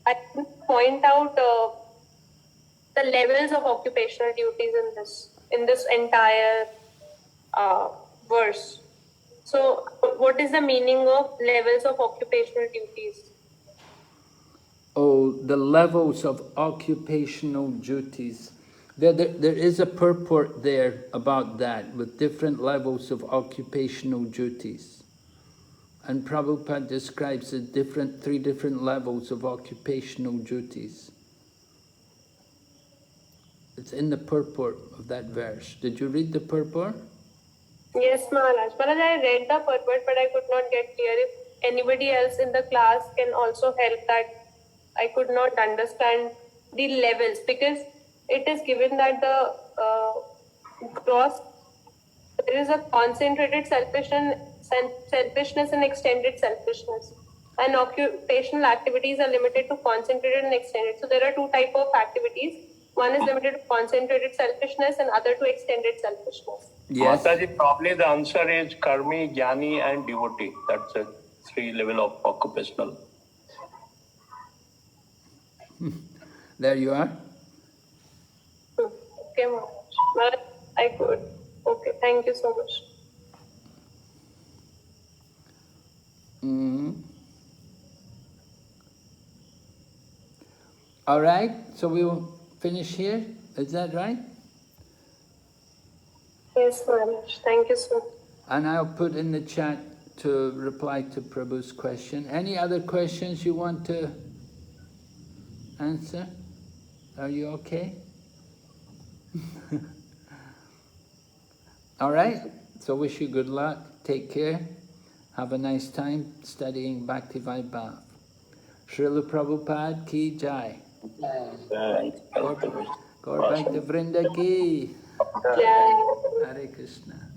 I can point out the levels of occupational duties in this entire verse. So what is the meaning of levels of occupational duties? Oh, the levels of occupational duties. There is a purport there about that, with different levels of occupational duties. And Prabhupada describes the 3 different levels of occupational duties. It's in the purport of that verse. Did you read the purport? Yes, Maharaj. Maharaj, I read the purport, but I could not get clear. If anybody else in the class can also help, that I could not understand the levels, because it is given that the gross, there is a concentrated selfishness and extended selfishness. And occupational activities are limited to concentrated and extended. So there are two types of activities. One is limited to concentrated selfishness and other to extended selfishness. Yes. Mataji, probably the answer is karmi, jnani and devotee. That's a 3 level of occupational. There you are. Okay, Maharaj. I could. Okay, thank you so much. All right, so we will finish here. Is that right? Yes, Maharaj. Thank you so much. And I'll put in the chat to reply to Prabhu's question. Any other questions you want to answer? Are you okay? All right, so wish you good luck. Take care. Have a nice time studying Bhakti Vaibhava. Srila Prabhupada ki jai. Gaur Bhakti Vrinda ki. Hare Krishna.